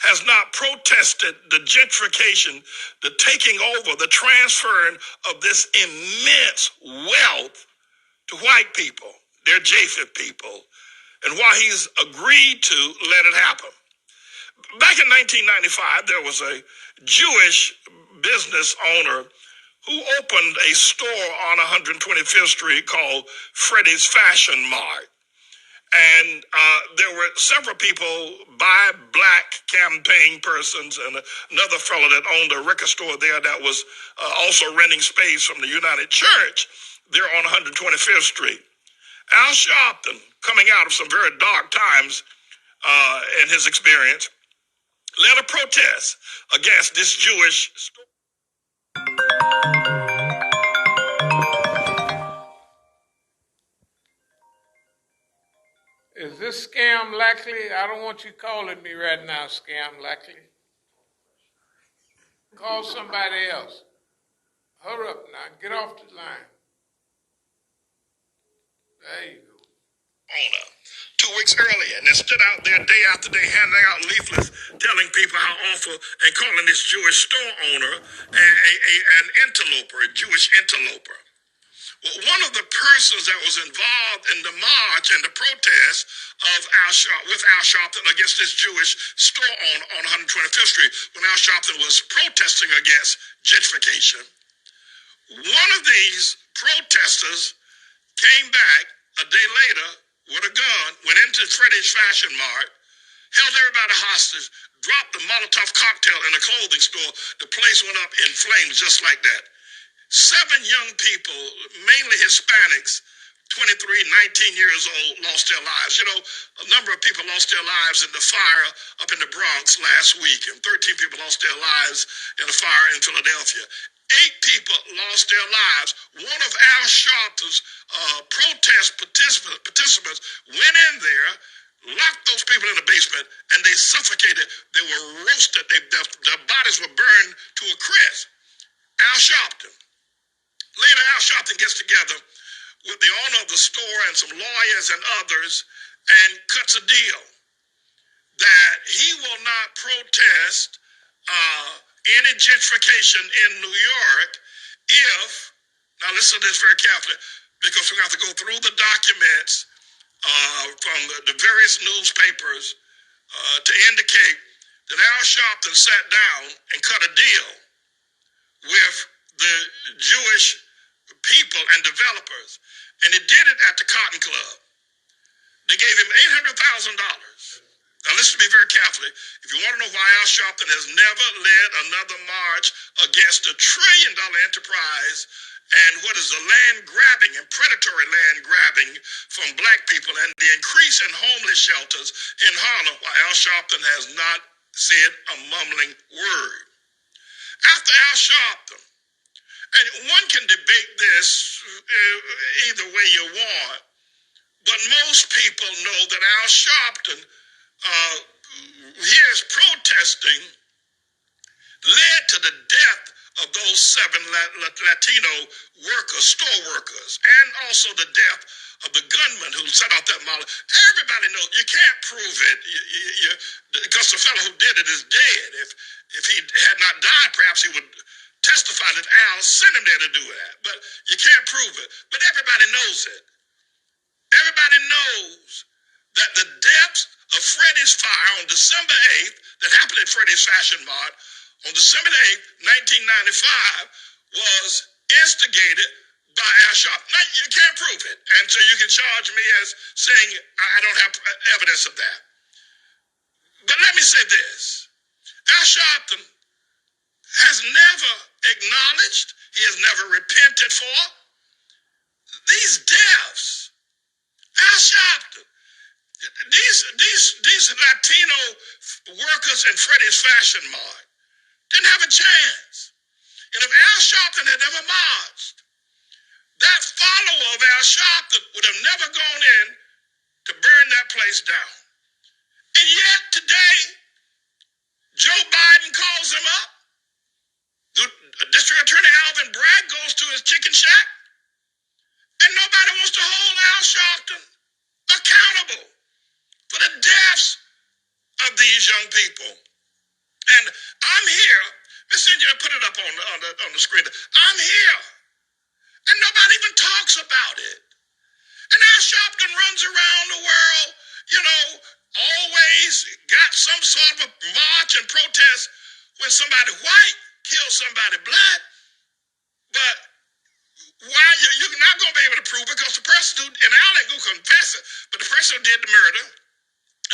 has not protested the gentrification, the taking over, the transferring of this immense wealth to white people. They're Japheth people. And why he's agreed to let it happen. Back in 1995, there was a Jewish business owner who opened a store on 125th Street called Freddie's Fashion Mart. And there were several people, black campaign persons, and another fellow that owned a record store there that was also renting space from the United Church there on 125th Street. Al Sharpton, coming out of some very dark times in his experience, led a protest against this Jewish store. Is this Scam Lackley? I don't want you calling me right now, Scam Lackley. Call somebody else. Hurry up now. Get off the line. There you go. Owner 2 weeks earlier, and they stood out there day after day handing out leaflets telling people how awful and calling this Jewish store owner an interloper, a Jewish interloper. Well, one of the persons that was involved in the march and the protest of with Al Sharpton against this Jewish store owner on 125th Street, when Al Sharpton was protesting against gentrification, one of these protesters came back a day later with a gun, went into Freddie's Fashion Mart, held everybody hostage, dropped a Molotov cocktail in a clothing store. The place went up in flames just like that. 7 young people, mainly Hispanics, 23, 19 years old, lost their lives. You know, a number of people lost their lives in the fire up in the Bronx last week, and 13 people lost their lives in a fire in Philadelphia. 8 people lost their lives. One of Al Sharpton's protest participants went in there, locked those people in the basement, and they suffocated. They were roasted. Their bodies were burned to a crisp. Al Sharpton. Later, Al Sharpton gets together with the owner of the store and some lawyers and others and cuts a deal that he will not protest any gentrification in New York if, now listen to this very carefully, because we have to go through the documents from the various newspapers to indicate that Al Sharpton sat down and cut a deal with the Jewish people and developers, and he did it at the Cotton Club. They gave him $800,000. Now listen to me very carefully. If you want to know why Al Sharpton has never led another march against a $1 trillion enterprise and what is the land grabbing and predatory land grabbing from black people and the increase in homeless shelters in Harlem, why Al Sharpton has not said a mumbling word. After Al Sharpton, and one can debate this either way you want, but most people know that Al Sharpton, his protesting led to the death of those 7 Latino workers, store workers, and also the death of the gunman who set out that Molotov. Everybody knows you can't prove it because the fellow who did it is dead. If he had not died, perhaps he would testify that Al sent him there to do that. But you can't prove it. But everybody knows it. Everybody knows that the depths of Freddie's fire on December 8th that happened at Freddie's Fashion Mart on December 8th, 1995 was instigated by Al Sharpton. Now, you can't prove it. And so you can charge me as saying I don't have evidence of that. But let me say this. Al Sharpton has never acknowledged, he has never repented for these deaths. Al Sharpton, these Latino workers in Freddie's Fashion Mart didn't have a chance. And if Al Sharpton had never marched, that follower of Al Sharpton would have never gone in to burn that place down. And yet today, Joe Biden calls him up. District Attorney Alvin Bragg goes to his chicken shack, and nobody wants to hold Al Sharpton accountable for the deaths of these young people. And I'm here. Miss India, put it up on the screen. I'm here. And nobody even talks about it. And Al Sharpton runs around the world, always got some sort of a march and protest when somebody white kills somebody black. But why you're not going to be able to prove it because the person who, and Al ain't going to confess it, but the person who did the murder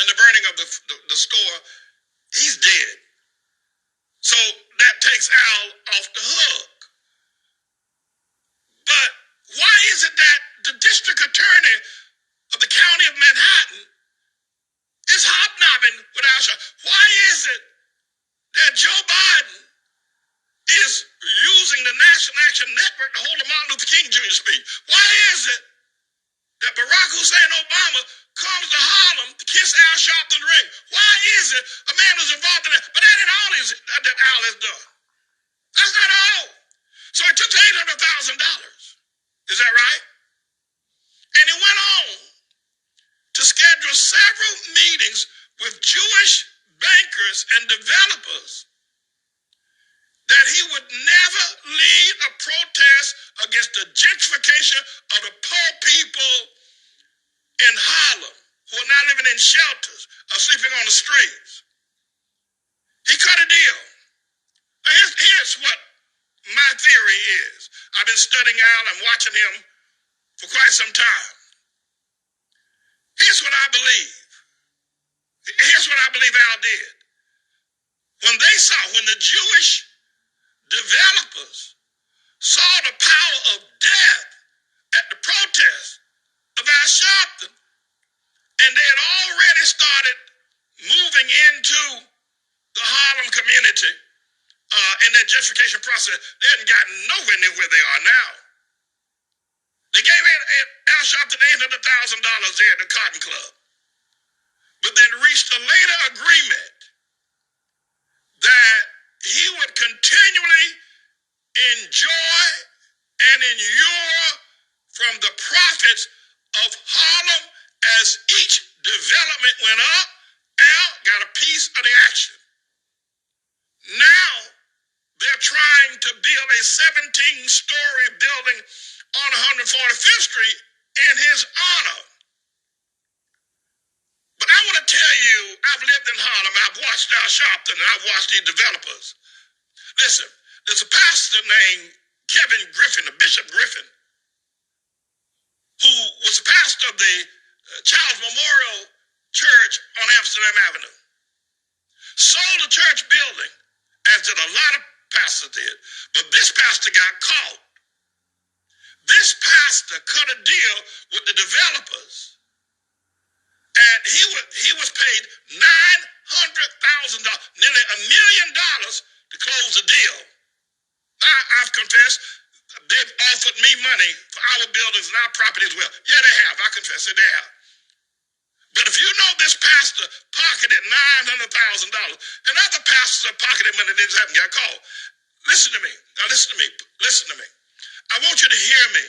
and the burning of the store, he's dead. So that takes Al off the hook. But why is it that the district attorney of the county of Manhattan is hobnobbing with Al Sharpton? Why is it that Joe Biden is using the National Action Network to hold a Martin Luther King Jr. speech? Why is it that Barack Hussein Obama comes to Harlem to kiss Al Sharpton's ring? Why is it a man who's involved in that? But that ain't all that Al has done. That's not all. So it took $800,000. Is that right? And he went on to schedule several meetings with Jewish bankers and developers that he would never lead a protest against the gentrification of the poor people in Harlem who are now living in shelters or sleeping on the streets. He cut a deal. Here's what my theory is. I've been studying Al and watching him for quite some time. Here's what I believe. Here's what I believe Al did. When the Jewish developers saw the power of death at the protest of Al Sharpton, and they had already started moving into the Harlem community in that gentrification process, they hadn't gotten nowhere near where they are now. They gave Al Sharpton $800,000 there at the Cotton Club, but then reached a later agreement that he would continually enjoy and inure from the profits of Harlem as each development went up. Al got a piece of the action. Now they're trying to build a 17-story building on 145th Street in his honor. But I want to tell you, I've lived in Harlem, I've watched Al Sharpton, and I've watched these developers. Listen, there's a pastor named Kevin Griffin, a Bishop Griffin, who was the pastor of the Child's Memorial Church on Amsterdam Avenue. Sold the church building, as did a lot of pastors did, but this pastor got caught. This pastor cut a deal with the developers, and he was paid $900,000, nearly $1 million to close the deal. I've confessed, they've offered me money for our buildings and our property as well. Yeah, they have. I confess it, they have. But if you know this pastor pocketed $900,000, and other pastors are pocketing money, they just haven't got caught. Listen to me. Now listen to me. Listen to me. I want you to hear me.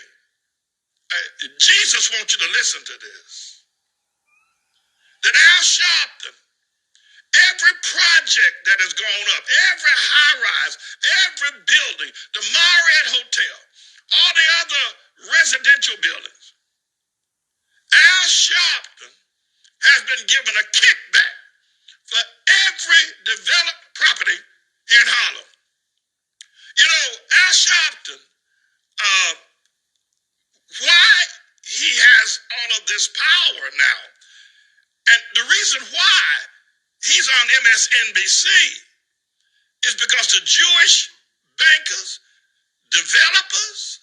Jesus wants you to listen to this. That Al Sharpton, every project that has gone up, every high-rise, every building, the Marriott Hotel, all the other residential buildings, Al Sharpton has been given a kickback for every developed property here in Harlem. You know, Al Sharpton, why he has all of this power now, and the reason why he's on MSNBC is because the Jewish bankers, developers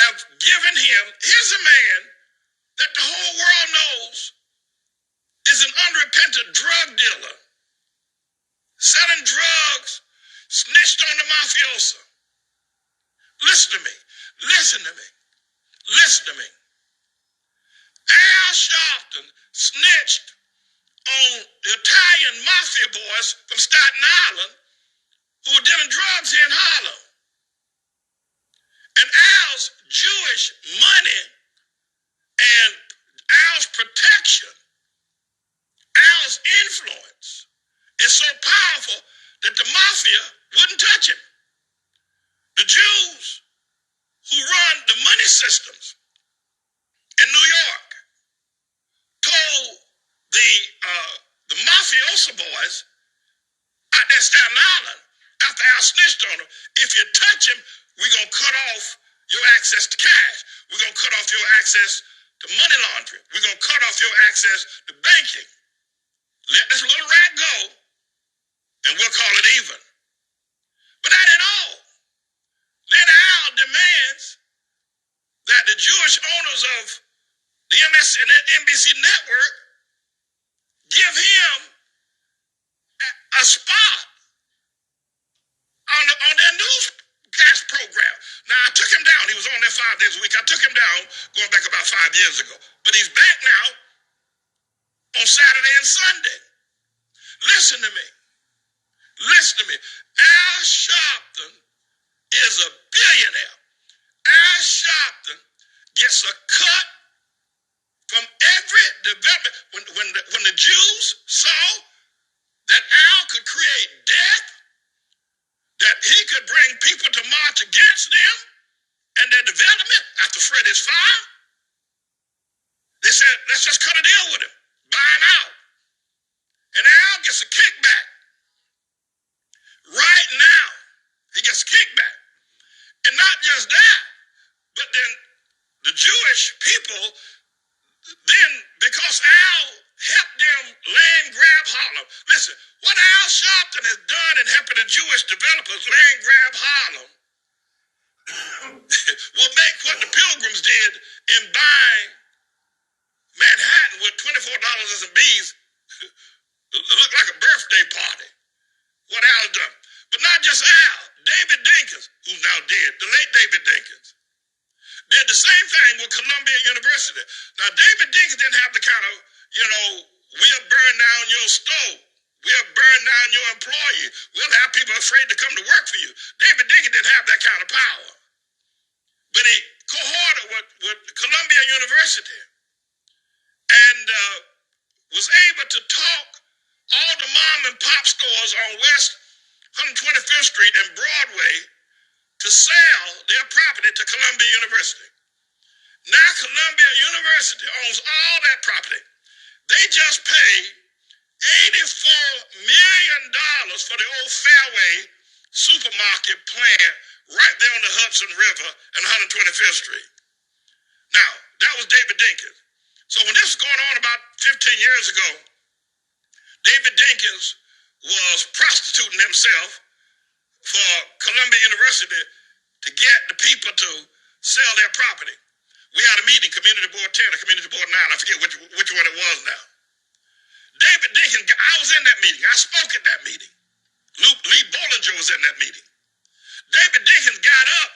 have given him, here's a man that the whole world knows is an unrepentant drug dealer, selling drugs, snitched on the mafiosa. Listen to me. Listen to me. Listen to me. Al Sharpton snitched on the Italian mafia boys from Staten Island who were dealing drugs here in Harlem. And Al's Jewish money and Al's protection, Al's influence is so powerful that the mafia wouldn't touch him. The Jews who run the money systems in New York told the mafioso boys out there in Staten Island, after Al snitched on him, if you touch him, we're going to cut off your access to cash. We're going to cut off your access to money laundering. We're going to cut off your access to banking. Let this little rat go, and we'll call it even. But that ain't all. Then Al demands that the Jewish owners of the MS and NBC network give him a spot on their newscast program. Now, I took him down. He was on there 5 days a week. I took him down going back about 5 years ago. But he's back now on Saturday and Sunday. Listen to me. Listen to me. Al Sharpton is a billionaire. Al Sharpton gets a cut from every development. When the Jews saw that Al could create death, that he could bring people to march against them and their development after Freddie's fire, they said, let's just cut a deal with him, buy him out. And Al gets a kickback. Right now, he gets a kickback. And not just that, but then the Jewish people, then because Al helped them land grab Harlem. Listen, what Al Sharpton has done in helping the Jewish developers land grab Harlem will make what the Pilgrims did in buying Manhattan with $24 and some bees look like a birthday party. What Al's done. But not just Al. David Dinkins, who's now dead, the late David Dinkins, did the same thing with Columbia University. Now, David Dinkins didn't have the kind of, we'll burn down your store. We'll burn down your employee. We'll have people afraid to come to work for you. David Dinkins didn't have that kind of power. But he cohorted with Columbia University and was able to talk all the mom and pop stores on West 125th Street and Broadway to sell their property to Columbia University. Now Columbia University owns all that property. They just paid $84 million for the old Fairway supermarket plant right there on the Hudson River and 125th Street. Now, that was David Dinkins. So when this was going on about 15 years ago, David Dinkins was prostituting himself for Columbia University to get the people to sell their property. We had a meeting, Community Board 10 or Community Board 9, I forget which one it was now. David Dinkins, I was in that meeting. I spoke at that meeting. Lee Bollinger was in that meeting. David Dinkins got up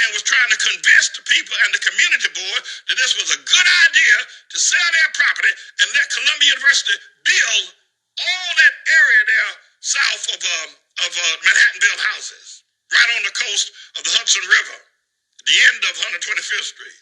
and was trying to convince the people and the community board that this was a good idea to sell their property and let Columbia University build all that area there south of Manhattanville houses, right on the coast of the Hudson River, the end of 125th Street.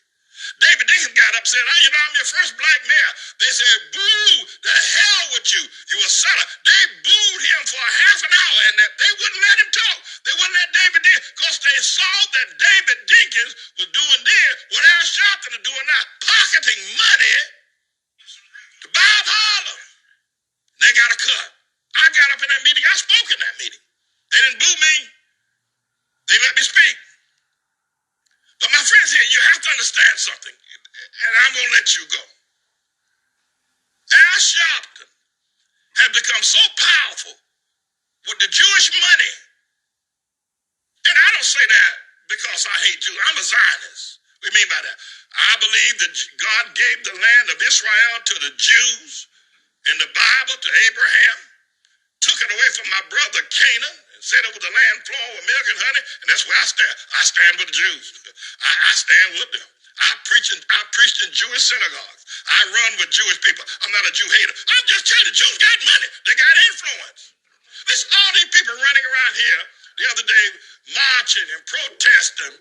David Dinkins got up and said, I'm your first black mayor. They said, boo, the hell with you. You a seller. They booed him for a half an hour and they wouldn't let him talk. They wouldn't let David Dinkins, because they saw that David Dinkins was doing then what Al Sharpton is doing now, pocketing money to Bob Harlem. They got a cut. I got up in that meeting. I spoke in that meeting. They didn't boo me. They let me speak. But my friends here, you have to understand something, and I'm going to let you go. Al Sharpton had become so powerful with the Jewish money, and I don't say that because I hate Jews. I'm a Zionist. What do you mean by that? I believe that God gave the land of Israel to the Jews in the Bible, to Abraham, took it away from my brother Canaan, and said it was the land flowing with milk and honey, and that's where I stand. I stand with the Jews. I stand with them. I preached in Jewish synagogues. I run with Jewish people. I'm not a Jew hater. I'm just telling you, Jews got money. They got influence. Listen, all these people running around here the other day marching and protesting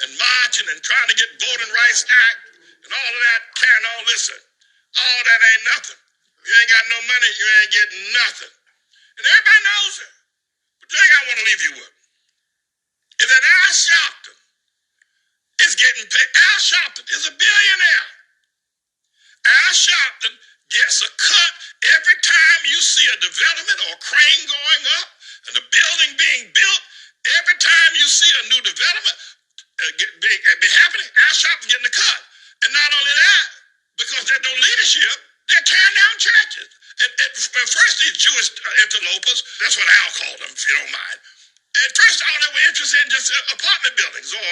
and marching and trying to get Voting Rights Act and all of that, carrying on. Listen, all that ain't nothing. You ain't got no money, you ain't getting nothing. And everybody knows it. But thing I want to leave you with is that Al Sharpton is getting paid. Al Sharpton is a billionaire. Al Sharpton gets a cut every time you see a development or a crane going up and a building being built. Every time you see a new development be happening, Al Sharpton's getting a cut. And not only that, because there's no leadership, they're tearing down churches. And first, these Jewish interlopers, that's what Al called them, if you don't mind. At first, all they were interested in just apartment buildings or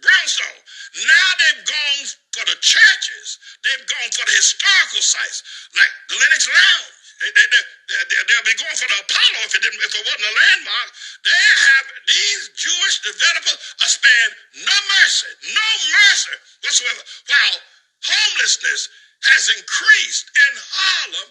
brownstone. Now they've gone for the churches. They've gone for the historical sites, like the Lenox Lounge. They'll be going for the Apollo if it wasn't a landmark. They have these Jewish developers are sparing no mercy whatsoever. While homelessness has increased in Harlem,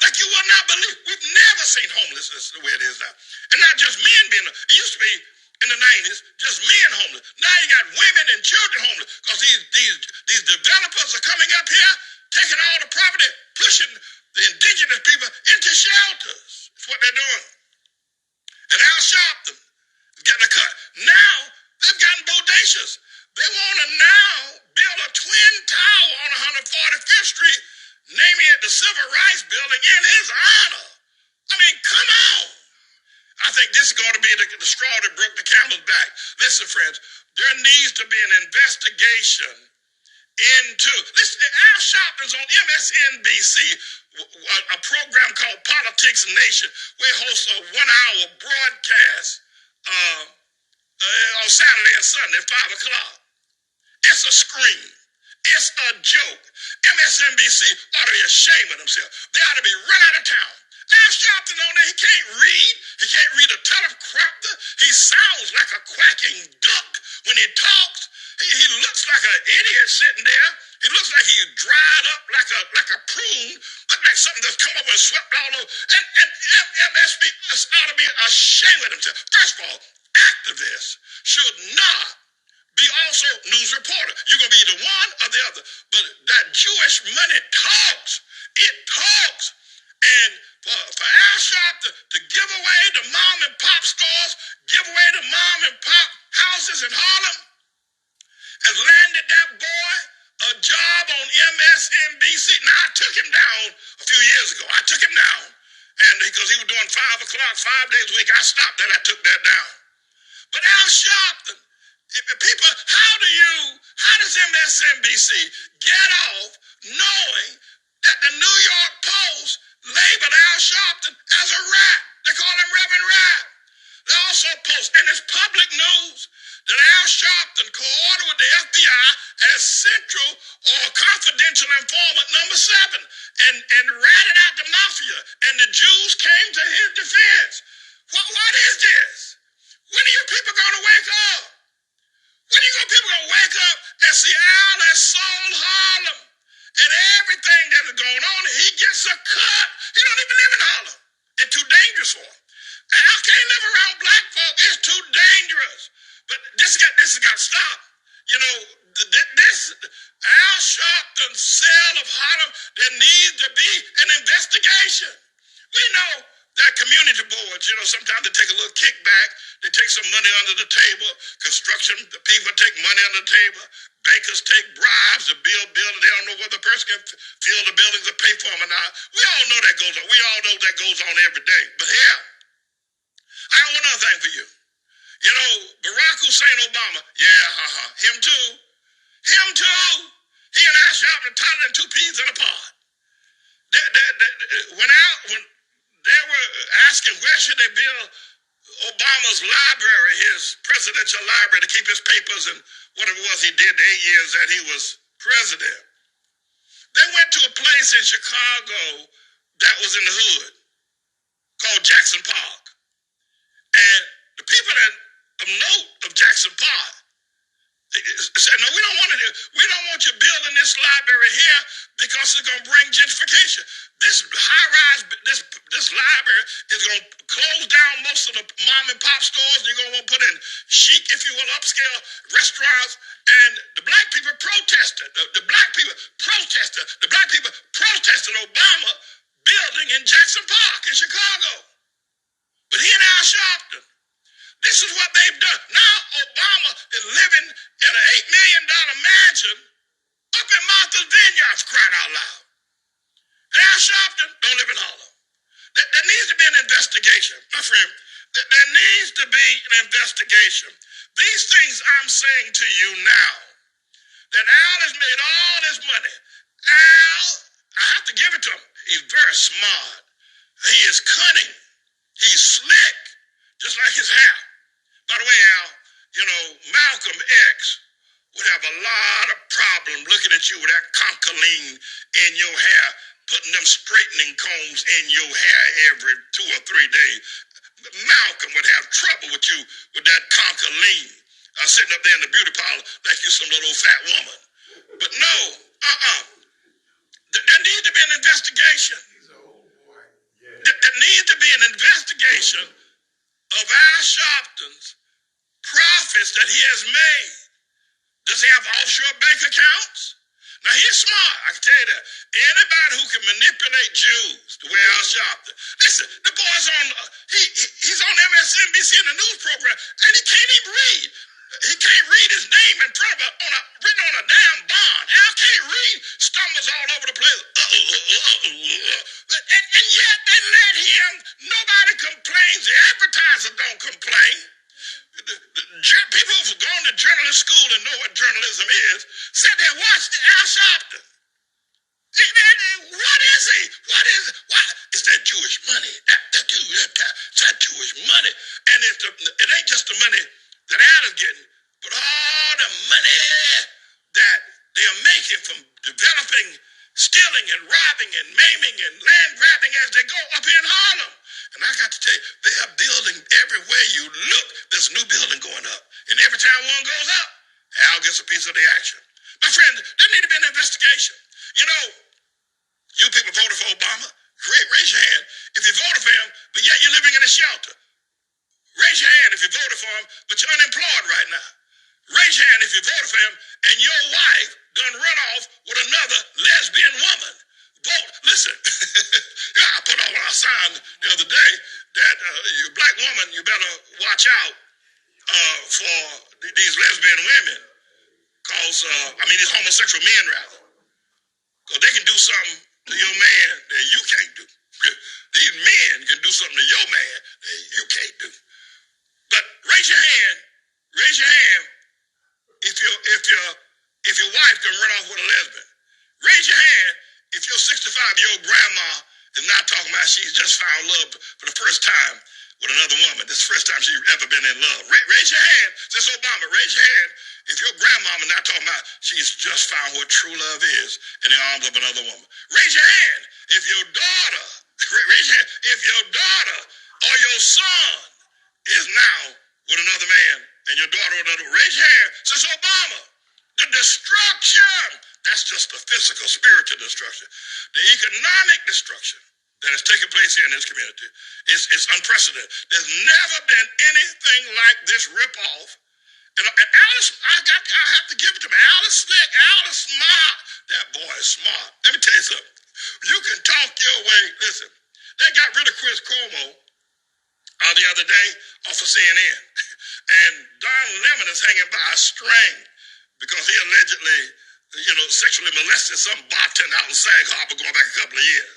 like you will not believe. We've never seen homelessness the way it is now. And not just men being, it used to be in the 90s, just men homeless. Now you got women and children homeless because these developers are coming up here, taking all the property, pushing the indigenous people into shelters. That's what they're doing. And Al Sharpton is getting a cut. Now, they've gotten bodacious. They want to now build a twin tower on 145th Street, naming it the Civil Rights Building in his honor. I mean, come on. I think this is going to be the straw that broke the camel's back. Listen, friends, there needs to be an investigation into this. Al Sharpton's on MSNBC, a program called Politics Nation, where he hosts a 1-hour broadcast on Saturday and Sunday at 5 o'clock. It's a scream. It's a joke. MSNBC ought to be ashamed of themselves. They ought to be run out of town. Al Sharpton on there, he can't read. He can't read a teleprompter. He sounds like a quacking duck when he talks. He looks like an idiot sitting there. He looks like he's dried up like a prune, look like something that's come up and swept all over. And MSNBC ought to be ashamed of themselves. First of all, activists should not be also news reporter. You're going to be either one or the other. But that Jewish money talks. It talks. And for Al Sharpton to give away the mom and pop stores, give away the mom and pop houses in Harlem, has landed that boy a job on MSNBC. Now, I took him down a few years ago. I took him down. And because he was doing 5 o'clock, 5 days a week, I stopped that. I took that down. But Al Sharpton, people, how does MSNBC get off knowing that the New York Post labeled Al Sharpton as a rat? They call him Reverend Rat. They also post, and it's public news, that Al Sharpton coordinated with the FBI as central or confidential informant number 7 and ratted out the mafia, and the Jews came to his defense. What is this? When are you people going to wake up? When are you people going to wake up and see Al has sold Harlem and everything that is going on, he gets a cut. He don't even live in Harlem. It's too dangerous for him. Al can't live around black folk. It's too dangerous. But this has got to stop. You know, this Al Sharpton sale of Harlem, there needs to be an investigation. We know that community boards, you know, sometimes they take a little kickback. They take some money under the table. Construction, the people take money under the table. Bankers take bribes to build buildings. They don't know whether the person can fill the buildings or pay for them or not. We all know that goes on. We all know that goes on every day. But here, I got one other thing for you. You know, Barack Hussein Obama, him too. Him too. He and Al Sharpton tied in 2 peas in a pod. When they were asking where should they build Obama's library, his presidential library, to keep his papers and whatever it was he did the 8 years that he was president. They went to a place in Chicago that was in the hood called Jackson Park. And the people that of note of Jackson Park said, no, we don't want you building this library here because it's going to bring gentrification. This high-rise, this library is going to close down most of the mom and pop stores. They're going to want to put in chic, if you will, upscale restaurants. And the black people protested. The black people protested Obama building in Jackson Park in Chicago. But he and Al Sharpton. This is what they've done. Now Obama is living in an $8 million mansion up in Martha's Vineyard, for crying out loud. And Al Sharpton don't live in Harlem. There needs to be an investigation, my friend. There needs to be an investigation. These things I'm saying to you now, that Al has made all this money. Al, I have to give it to him. He's very smart. He is cunning. He's slick, just like his hair. By the way, Al, you know, Malcolm X would have a lot of problem looking at you with that concholine in your hair, putting them straightening combs in your hair every 2 or 3 days. Malcolm would have trouble with you with that concholine sitting up there in the beauty parlor like you some little old fat woman. But no, there needs to be an investigation. He's an old boy. Yeah. There needs to be an investigation of Al Sharpton's profits that he has made. Does he have offshore bank accounts? Now he's smart, I can tell you that. Anybody who can manipulate Jews the way Al Sharpton. Listen, the boy's on, he's on MSNBC in the news program, and he can't even read. He can't read his name in front of written on a damn bond. Al can't read, stumbles all over the place. And yet they let him, nobody complains. The advertiser don't complain. People who've gone to journalist school and know what journalism is, said they watched Al Sharpton. What is he? What is it? What? It's that Jewish money. It's that Jewish money. And it ain't just the money that Al is getting, but all the money that they're making from developing, stealing and robbing and maiming and land grabbing as they go up here in Harlem. And I got to tell you, they are building everywhere you look. There's a new building going up. And every time one goes up, Al gets a piece of the action. My friend, there need to be an investigation. You know, you people voted for Obama. Raise your hand if you voted for him, but yet you're living in a shelter. Raise your hand if you voted for him, but you're unemployed right now. Raise your hand if you voted for him and your wife done run off with another lesbian woman. Vote. Listen, I put on our sign the other day that you black woman, you better watch out for these lesbian women, these homosexual men rather, because they can do something to your man that you can't do. These men can do something to your man that you can't do. But raise your hand if your wife can run off with a lesbian. Raise your hand if your 65-year-old grandma is not talking about she's just found love for the first time with another woman. This is the first time she's ever been in love. Raise your hand, since Obama, raise your hand if your grandmama not talking about she's just found what true love is in the arms of another woman. Raise your hand if your daughter, or your son is now with another man and your daughter with another. Raise your hand, since Obama. The destruction, that's just the physical, spiritual destruction. The economic destruction that has taken place here in this community is unprecedented. There's never been anything like this ripoff. And Alice, I have to give it to him. Alice slick, Alice smart. That boy is smart. Let me tell you something. You can talk your way. Listen, they got rid of Chris Cuomo the other day off of CNN. And Don Lemon is hanging by a string because he allegedly, sexually molested some bartender out in Sag Harbor going back a couple of years.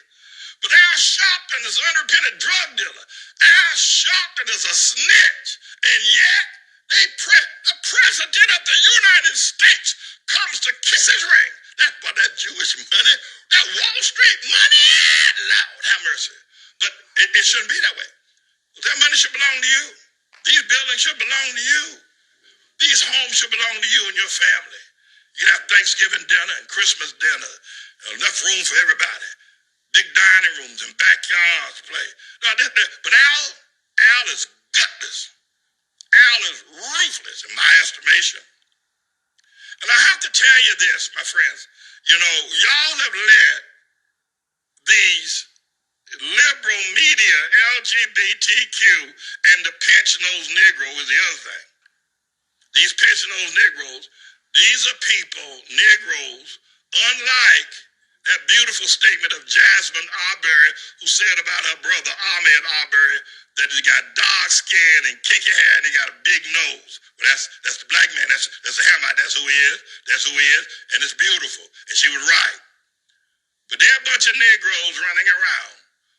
But Al Sharpton is an underpaid drug dealer. Al Sharpton is a snitch. And yet, the president of the United States comes to kiss his ring. That's what that Jewish money, that Wall Street money, Lord have mercy. But it shouldn't be that way. That money should belong to you. These buildings should belong to you. These homes should belong to you and your family. You have Thanksgiving dinner and Christmas dinner. Enough room for everybody. Big dining rooms and backyards to play. But Al is gutless. Al is ruthless in my estimation. And I have to tell you this, my friends. Y'all have let these liberal media, LGBTQ, and the pension-nosed Negro is the other thing. These pension-nosed Negroes, these are people, Negroes, unlike That beautiful statement of Jasmine Arbery, who said about her brother Ahmed Arbery that he got dark skin and kinky hair and he got a big nose. Well, that's the black man. That's the Hamite. That's who he is. That's who he is. And it's beautiful. And she was right. But there are a bunch of Negroes running around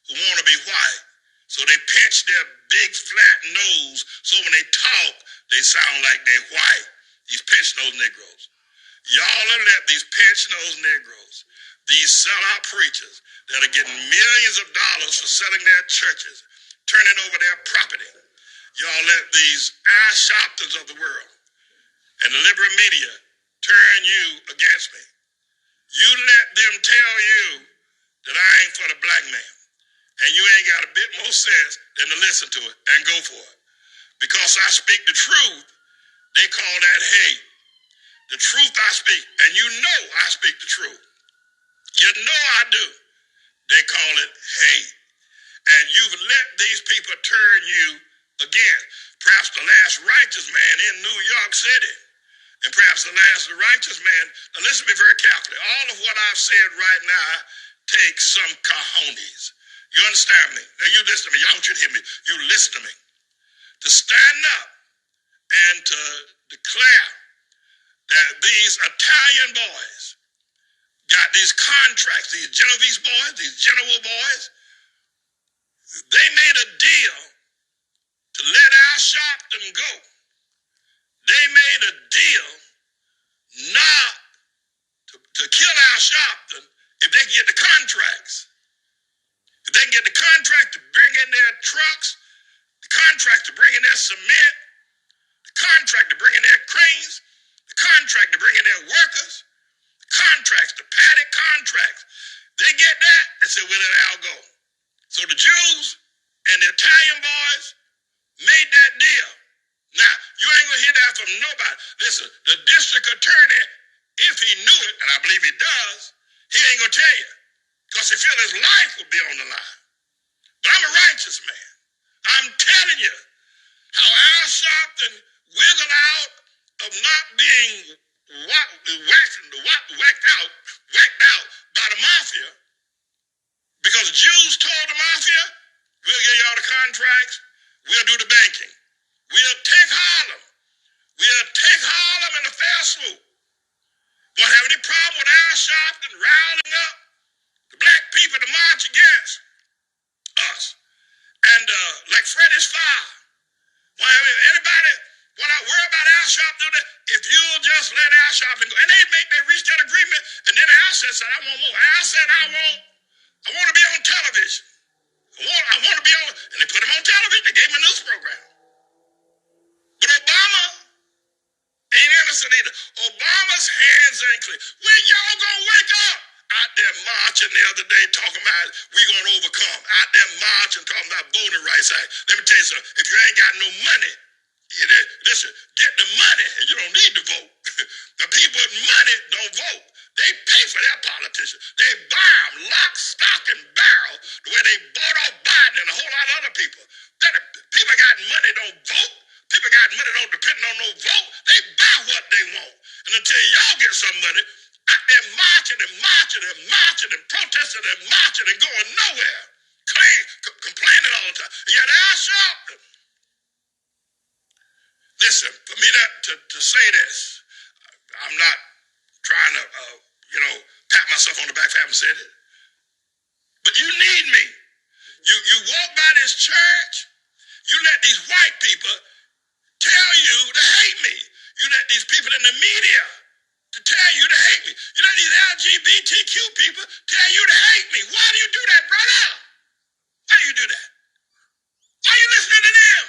who want to be white. So they pinch their big flat nose so when they talk, they sound like they're white. These pinch-nosed Negroes. Y'all have let these pinch-nosed Negroes, these sellout preachers that are getting millions of dollars for selling their churches, turning over their property. Y'all let these eye shopters of the world and the liberal media turn you against me. You let them tell you that I ain't for the black man. And you ain't got a bit more sense than to listen to it and go for it. Because I speak the truth, they call that hate. The truth I speak, and you know I speak the truth. You know I do. They call it hate. And you've let these people turn you again. Perhaps the last righteous man in New York City, and perhaps the last righteous man. Now listen to me very carefully. All of what I've said right now takes some cojones. You understand me? Now you listen to me. Y'all don't you hear me. You listen to me. To stand up and to declare that these Italian boys got these contracts, these Genovese boys, these Genoa boys, they made a deal to let Al Sharpton go. They made a deal not to kill Al Sharpton if they can get the contracts. If they can get the contract to bring in their trucks, the contract to bring in their cement, the contract to bring in their cranes, the contract to bring in their workers, the contracts, the paddock contracts. They get that and say, we'll let Al go. So the Jews and the Italian boys made that deal. Now, you ain't gonna hear that from nobody. Listen, the district attorney, if he knew it, and I believe he does, he ain't gonna tell you. Because he feel his life will be on the line. But I'm a righteous man. I'm telling you how Al Sharpton wiggled out of not being whacked out by the mafia because the Jews told the mafia, we'll give y'all the contracts, we'll do the banking. We'll take Harlem. We'll take Harlem in a fair swoop. Won't have any problem with Al Sharpton rounding up the black people to march against us. And like Freddie's fire. Anybody, when I worry about Al Sharpton, if you'll just let Al Sharpton go, and they reached that agreement, and then Al said, I want more. Al said, I want to be on television. I want to be on, and they put him on television. They gave him a news program. But Obama ain't innocent either. Obama's hands ain't clean. When y'all gonna wake up? Out there marching the other day talking about we gonna overcome. Out there marching talking about voting rights act. Let me tell you something. If you ain't got no money, listen, get the money and you don't need to vote. The people with money don't vote. They pay for their politicians. They buy them lock, stock, and barrel the way they bought off Biden and a whole lot of other people. People got money don't vote. People got money don't depend on no vote. They buy what they want. And until y'all get some money, out there marching and protesting and marching and going nowhere. Complaining all the time. Yet Al Sharpton. Listen, for me to say this, I'm not trying to, pat myself on the back for having said it. But you need me. You walk by this church, you let these white people tell you to hate me. You let these people in the media to tell you to hate me. You let these LGBTQ people tell you to hate me. Why do you do that, brother? Why do you do that? Why are you listening to them?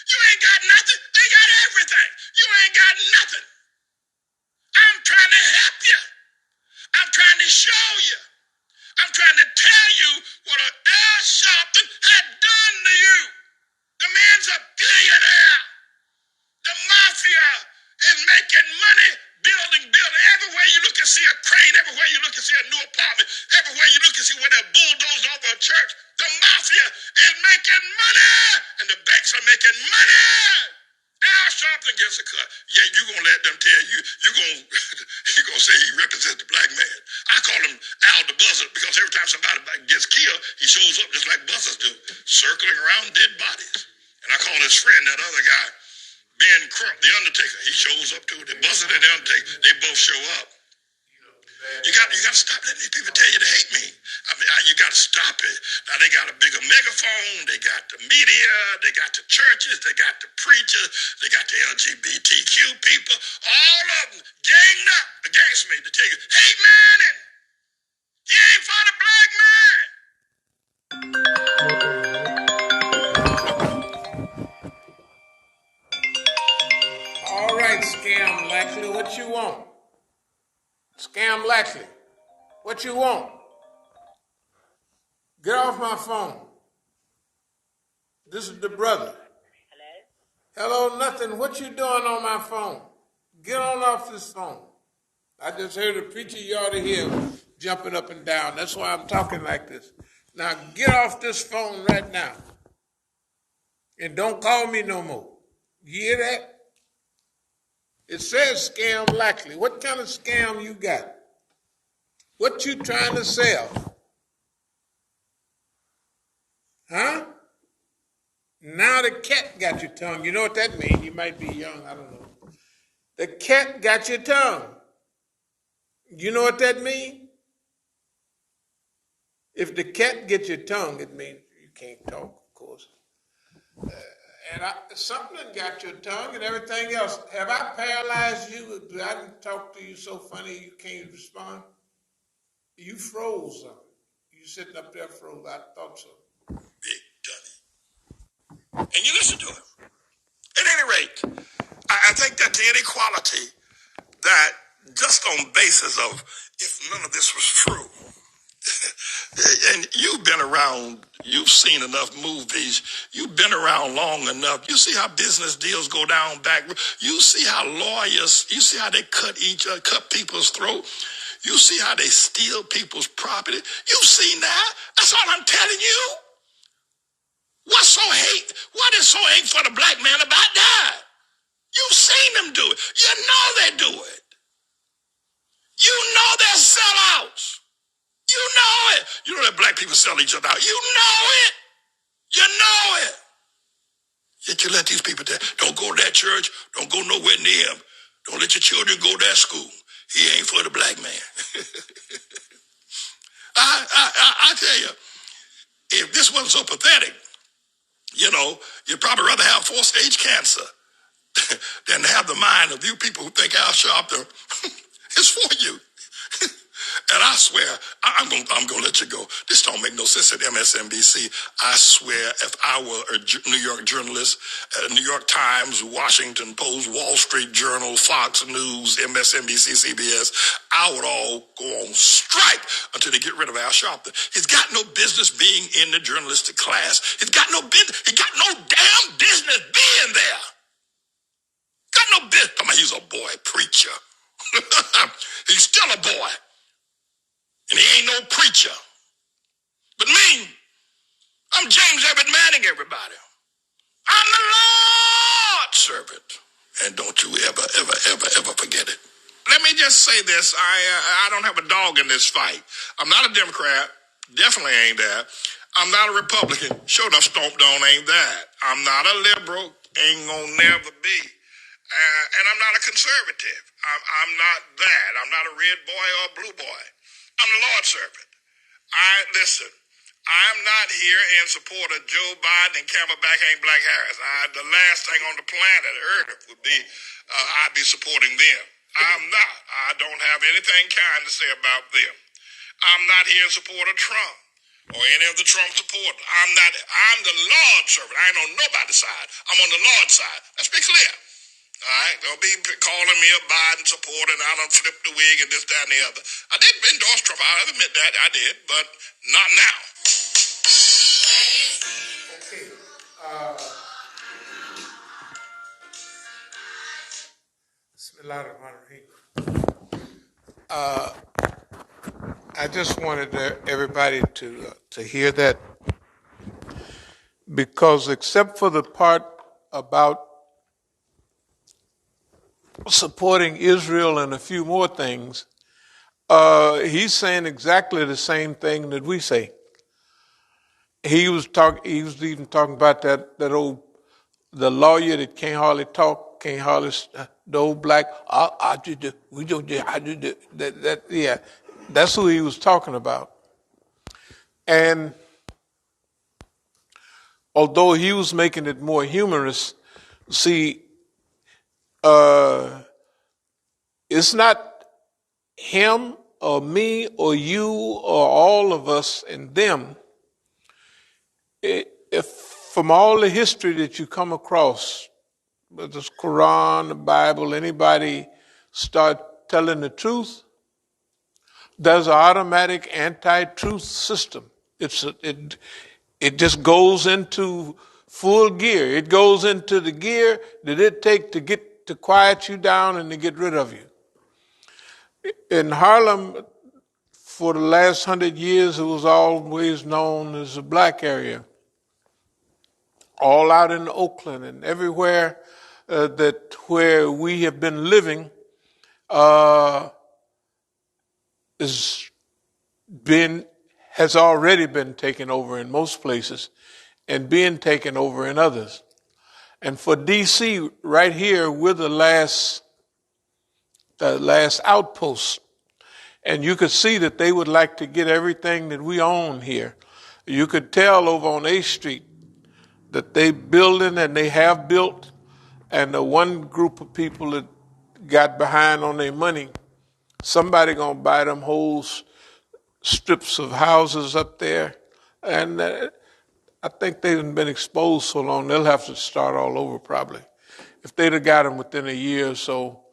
You ain't got nothing. They got everything. You ain't got nothing. I'm trying to help you. I'm trying to show you. I'm trying to tell you what Al Sharpton had done to you. The man's a billionaire. The mafia is making money building. Everywhere you look and see a crane, everywhere you look and see a new apartment, everywhere you look and see where they're bulldozing over a church, the mafia is making money, and the banks are making money. Al Al Sharpton gets a cut. Yeah, you gonna let them tell you, you gonna say he represents the black man. I call him Al the Buzzard because every time somebody gets killed, he shows up just like buzzards do, circling around dead bodies. And I call his friend, that other guy, Ben Crump, the Undertaker. He shows up too. The Buzzard and the Undertaker, they both show up. You got to stop letting these people tell you they hate me. I mean, you got to stop it. Now they got a bigger megaphone. They got the media. They got the churches. They got the preachers. They got the LGBTQ people. All of them ganged up against me to tell you, hate Manning. He ain't for the black man. All right, Scam Lackley, what you want? Scam Lackley, what you want? Get off my phone. This is the brother. Hello, nothing. What you doing on my phone? Get on off this phone. I just heard a preacher you ought to hear jumping up and down. That's why I'm talking like this. Now get off this phone right now. And don't call me no more. You hear that? It says Scam Lackley. What kind of scam you got? What you trying to sell? Huh? Now the cat got your tongue. You know what that means? You might be young, I don't know. The cat got your tongue. You know what that means? If the cat gets your tongue, it means you can't talk, of course. Something got your tongue and everything else. Have I paralyzed you? I didn't talk to you so funny you can't respond? You froze something. You sitting up there froze. I thought so. Big dummy. And you listen to him. At any rate, I think that the inequality that just on basis of if none of this was true, and you've been around, you've seen enough movies, you've been around long enough, you see how business deals go down back, you see how lawyers, you see how they cut people's throat, you see how they steal people's property, you've seen that. That's all I'm telling you. What is so hate for the black man about that? You've seen them do it. You know they do it. You know they're sellouts. You know it. You know that black people sell each other out. You know it. You know it. Yet you let these people don't go to that church. Don't go nowhere near him. Don't let your children go to that school. He ain't for the black man. I tell you, if this wasn't so pathetic, you'd probably rather have 4-stage cancer than to have the mind of you people who think Al Sharpton is for you. And I swear, I'm gonna let you go. This don't make no sense at MSNBC. I swear, if I were a New York journalist, New York Times, Washington Post, Wall Street Journal, Fox News, MSNBC, CBS, I would all go on strike until they get rid of Al Sharpton. He's got no business being in the journalistic class. He got no damn business being there. Got no business. I mean, he's a boy preacher. He's still a boy. And he ain't no preacher. But me, I'm James Everett Manning, everybody. I'm the Lord's servant. And don't you ever forget it. Let me just say this. I don't have a dog in this fight. I'm not a Democrat. Definitely ain't that. I'm not a Republican. Sure enough, stomped on ain't that. I'm not a liberal. Ain't gonna never be. And I'm not a conservative. I'm not that. I'm not a red boy or a blue boy. I'm the Lord's servant. Listen, I'm not here in support of Joe Biden and Camelback ain't Black Harris. The last thing on the planet Earth would be I'd be supporting them. I'm not. I don't have anything kind to say about them. I'm not here in support of Trump or any of the Trump supporters. I'm the Lord's servant. I ain't on nobody's side. I'm on the Lord's side. Let's be clear. All right, don't be calling me a Biden supporter and I done flipped the wig and this, that, and the other. I did endorse Trump. I'll admit that. I did, but not now. I just wanted everybody to hear that, because except for the part about supporting Israel and a few more things, he's saying exactly the same thing that we say. He was even talking about the lawyer that can't hardly talk, can't hardly the old black. We don't. I do that. Yeah, that's who he was talking about. And although he was making it more humorous, see, it's not him or me or you or all of us and them. If from all the history that you come across, whether it's Quran, the Bible, anybody start telling the truth, there's an automatic anti-truth system. It just goes into full gear. It goes into the gear that it takes to quiet you down and to get rid of you. In Harlem, for the last 100 years, it was always known as a black area. All out in Oakland and everywhere where we have been living is has already been taken over in most places and being taken over in others. And for DC, right here, we're the last outpost. And you could see that they would like to get everything that we own here. You could tell over on 8th Street that they building and they have built, and the one group of people that got behind on their money, somebody gonna buy them whole strips of houses up there. And I think they've been exposed so long, they'll have to start all over probably. If they'd have got them within a year or so,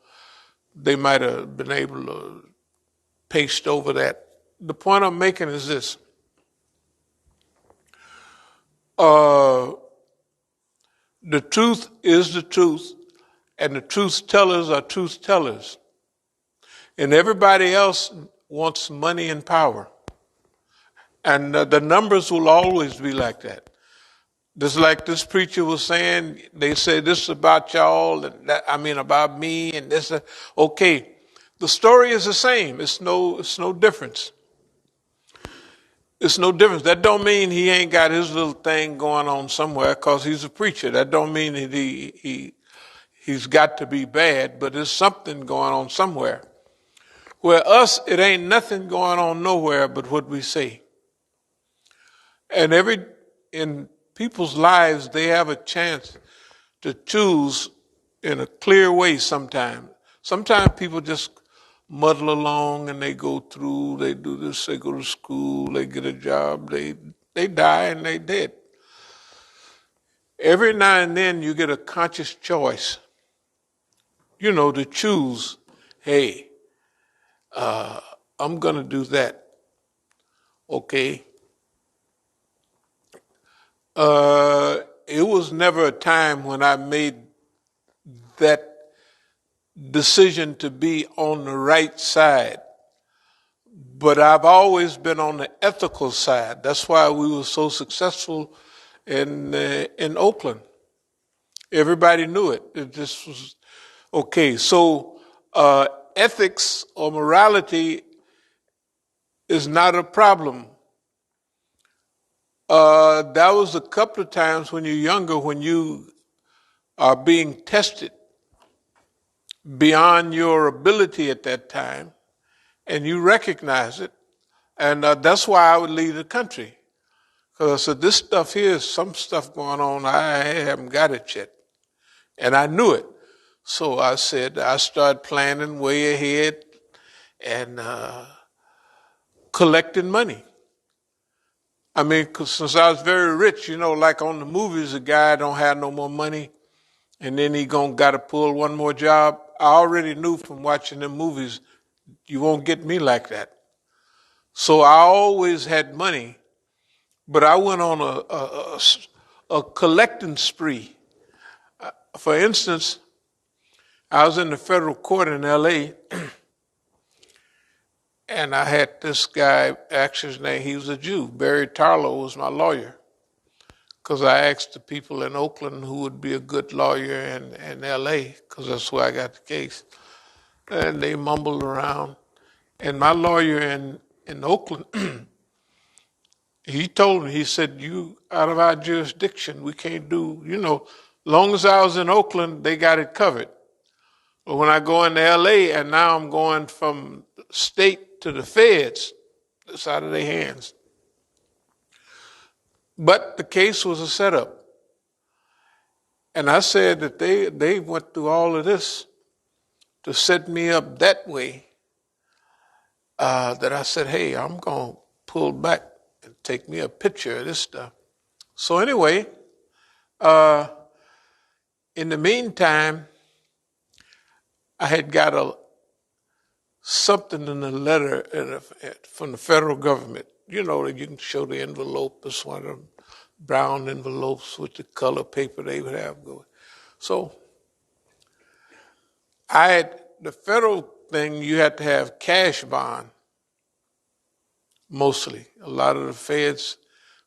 they might have been able to paste over that. The point I'm making is this. The truth is the truth, and the truth tellers are truth tellers. And everybody else wants money and power. And the numbers will always be like that. Just like this preacher was saying, they say this is about y'all, and that, about me, and this. Okay, the story is the same. It's no difference. It's no difference. That don't mean he ain't got his little thing going on somewhere because he's a preacher. That don't mean that he's got to be bad, but there's something going on somewhere. Where us, it ain't nothing going on nowhere but what we say. And in people's lives, they have a chance to choose in a clear way sometimes. Sometimes people just muddle along and they go through, they do this, they go to school, they get a job, they die and they dead. Every now and then you get a conscious choice, to choose, hey, I'm going to do that. Okay. It was never a time when I made that decision to be on the right side. But I've always been on the ethical side. That's why we were so successful in Oakland. Everybody knew it. It just was okay. So ethics or morality is not a problem. That was a couple of times when you're younger, when you are being tested beyond your ability at that time, and you recognize it. And that's why I would leave the country. Because I said, this stuff here is some stuff going on, I haven't got it yet. And I knew it. So I said, I started planning way ahead and collecting money. Cause since I was very rich, like on the movies, a guy don't have no more money, and then he got to pull one more job. I already knew from watching them movies, you won't get me like that. So I always had money, but I went on a collecting spree. For instance, I was in the federal court in L.A., and I had this guy, actually his name, he was a Jew. Barry Tarlow was my lawyer. because I asked the people in Oakland who would be a good lawyer in L.A., because that's where I got the case. And they mumbled around. And my lawyer in Oakland, he told me, he said, you out of our jurisdiction, we can't do, long as I was in Oakland, they got it covered. But when I go into L.A., and now I'm going from state to the feds, it's out of their hands. But the case was a setup. And I said that they went through all of this to set me up that way, that I said, hey, I'm going to pull back and take me a picture of this stuff. So anyway, in the meantime, I had got something in the letter from the federal government. That you can show the envelope. It's one of them brown envelopes with the color paper they would have going. So the federal thing, you had to have cash bond, mostly, a lot of the feds.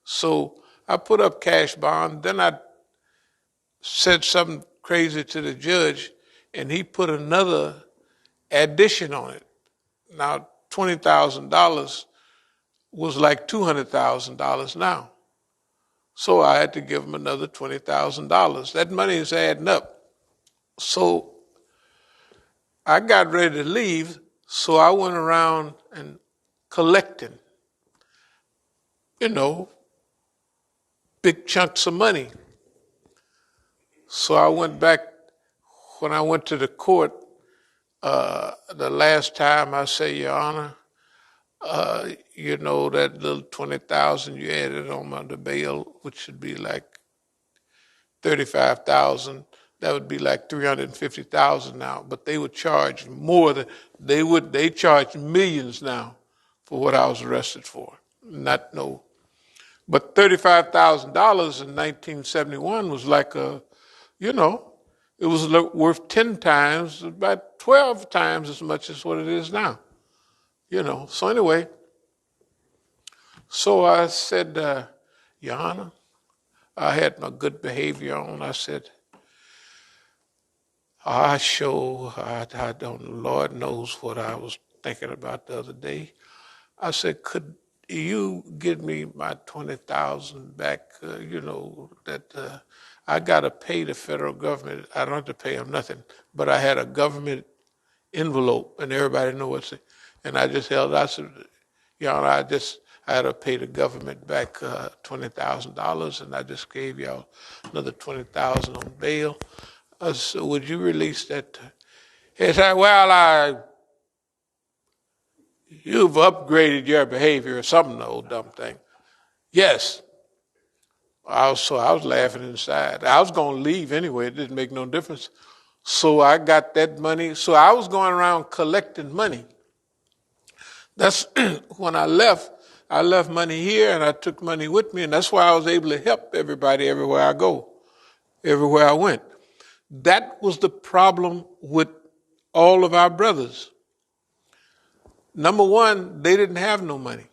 So I put up cash bond, then I said something crazy to the judge, and he put another addition on it. Now, $20,000 was like $200,000 now. So I had to give him another $20,000. That money is adding up. So I got ready to leave, so I went around and collecting, big chunks of money. So I went back, when I went to the court, the last time I say, Your Honor, that little 20,000 you added on the bail, which should be like 35,000, that would be like 350,000 now. But they would charge more than they charge millions now for what I was arrested for. But $35,000 in 1971 was like it was worth 10 times, about 12 times as much as what it is now. So anyway, so I said, Your Honor, I had my good behavior on. I said, I don't, Lord knows what I was thinking about the other day. I said, could you give me my 20,000 back, that I got to pay the federal government. I don't have to pay them nothing, but I had a government envelope, and everybody knew what's it. And I just held, I said, I had to pay the government back $20,000, and I just gave y'all another $20,000 on bail. I said, would you release that? He said, well, you've upgraded your behavior or something, the old dumb thing. Yes. I was laughing inside. I was going to leave anyway. It didn't make no difference. So I got that money. So I was going around collecting money. That's when I left money here, and I took money with me, and that's why I was able to help everybody everywhere I go, everywhere I went. That was the problem with all of our brothers. Number one, they didn't have no money.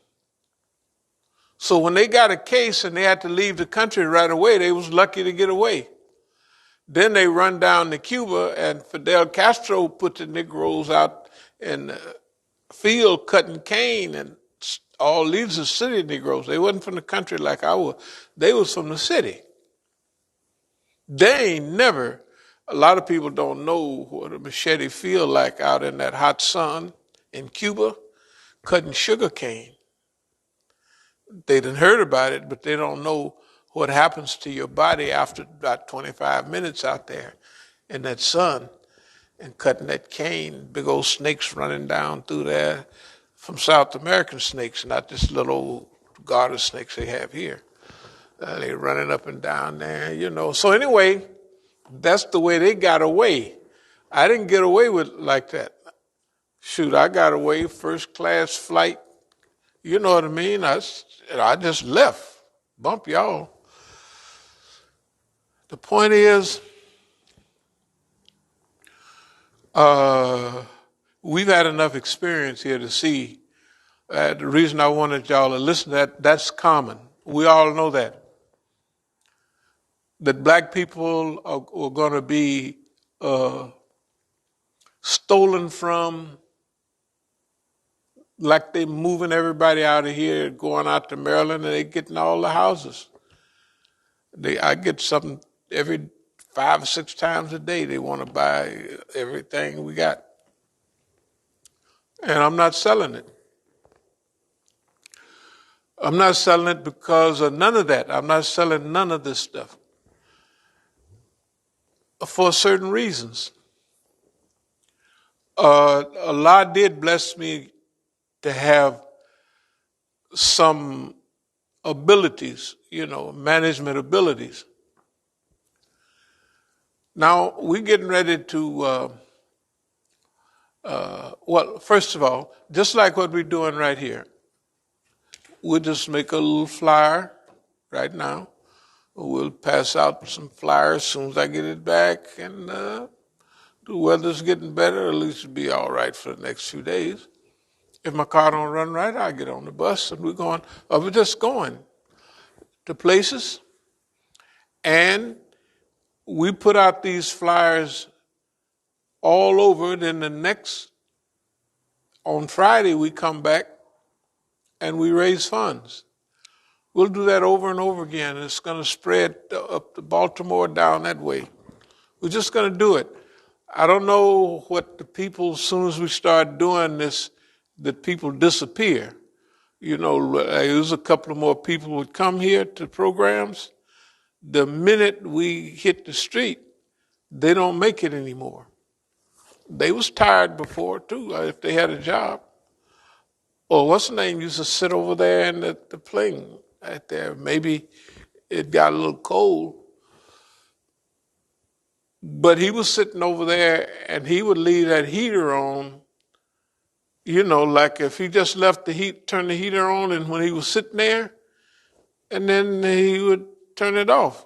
So when they got a case and they had to leave the country right away, they was lucky to get away. Then they run down to Cuba, and Fidel Castro put the Negroes out in the field cutting cane, and all these are city Negroes. They wasn't from the country like I was. They was from the city. They ain't never, a lot of people don't know what a machete feel like out in that hot sun in Cuba, cutting sugar cane. They done heard about it, but they don't know what happens to your body after about 25 minutes out there in that sun and cutting that cane. Big old snakes running down through there from South American snakes, not this little old garter snakes they have here. They running up and down there, So anyway, that's the way they got away. I didn't get away with it like that. Shoot, I got away first class flight. You know what I mean? I just left. Bump y'all. The point is, we've had enough experience here to see. The reason I wanted y'all to listen to that's common. We all know that. that black people are going to be stolen from, like they moving everybody out of here, going out to Maryland, and they getting all the houses. I get something every 5 or 6 times a day. They want to buy everything we got, and I'm not selling it. I'm not selling it because of none of that. I'm not selling none of this stuff for certain reasons. Allah did bless me to have some abilities, management abilities. Now we're getting ready to, well, first of all, just like what we're doing right here, we'll just make a little flyer right now. We'll pass out some flyers as soon as I get it back, and the weather's getting better. At least it'll be all right for the next few days. If my car don't run right, I'll get on the bus and we're just going to places. And we put out these flyers all over. Then on Friday, we come back and we raise funds. We'll do that over and over again. It's going to spread up to Baltimore, down that way. We're just going to do it. I don't know what the people, as soon as we start doing this, that people disappear. There's a couple of more people would come here to programs. The minute we hit the street, they don't make it anymore. They was tired before too, if they had a job. Or what's the name used to sit over there in the plane right there. Maybe it got a little cold. But he was sitting over there and he would leave that heater on, like if he just left turn the heater on, and when he was sitting there, and then he would turn it off.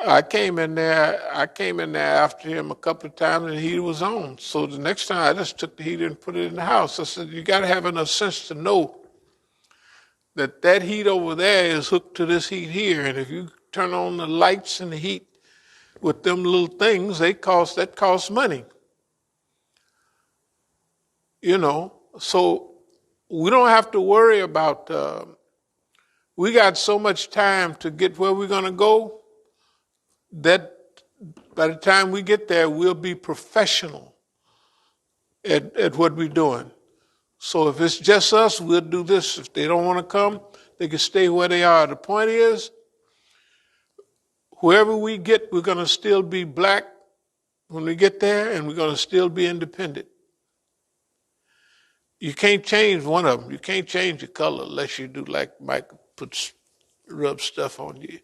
I came in there after him a couple of times and the heater was on. So the next time I just took the heater and put it in the house. I said, you got to have enough sense to know that heat over there is hooked to this heat here. And if you turn on the lights and the heat with them little things, that costs money. So we don't have to worry about, we got so much time to get where we're going to go that by the time we get there, we'll be professional at what we're doing. So if it's just us, we'll do this. If they don't want to come, they can stay where they are. The point is, whoever we get, we're going to still be black when we get there, and we're going to still be independent. You can't change one of them. You can't change your color unless you do like Mike rub stuff on you.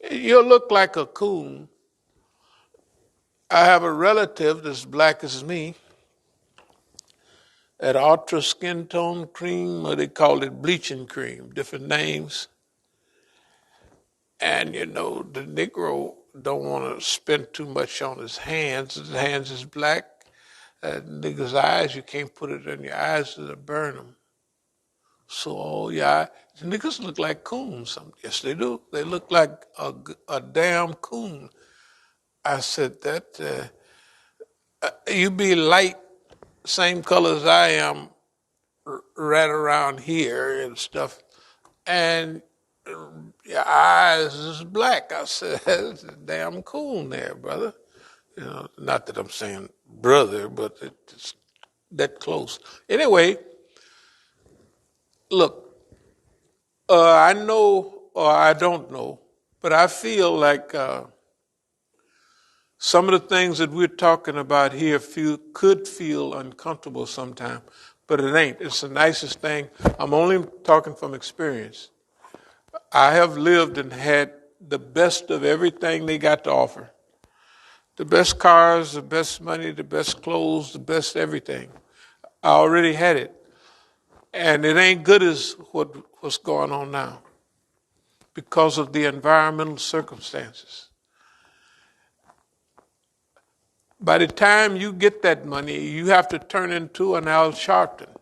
You'll look like a coon. I have a relative that's black as me, at ultra skin tone cream, or they call it bleaching cream, different names. And the Negro don't want to spend too much on his hands. His hands is black. Niggas' eyes, you can't put it in your eyes, it'll burn them. So, niggas look like coons. Yes, they do. They look like a damn coon. I said that you be light, same color as I am, right around here and stuff, and your eyes is black. I said, that's a damn coon there, brother. Not that I'm saying brother, but it's that close. Anyway, look, I know or I don't know, but I feel like some of the things that we're talking about here could feel uncomfortable sometimes, but it ain't. It's the nicest thing. I'm only talking from experience. I have lived and had the best of everything they got to offer. The best cars, the best money, the best clothes, the best everything. I already had it. And it ain't good as what's going on now because of the environmental circumstances. By the time you get that money, you have to turn into an Al Sharpton.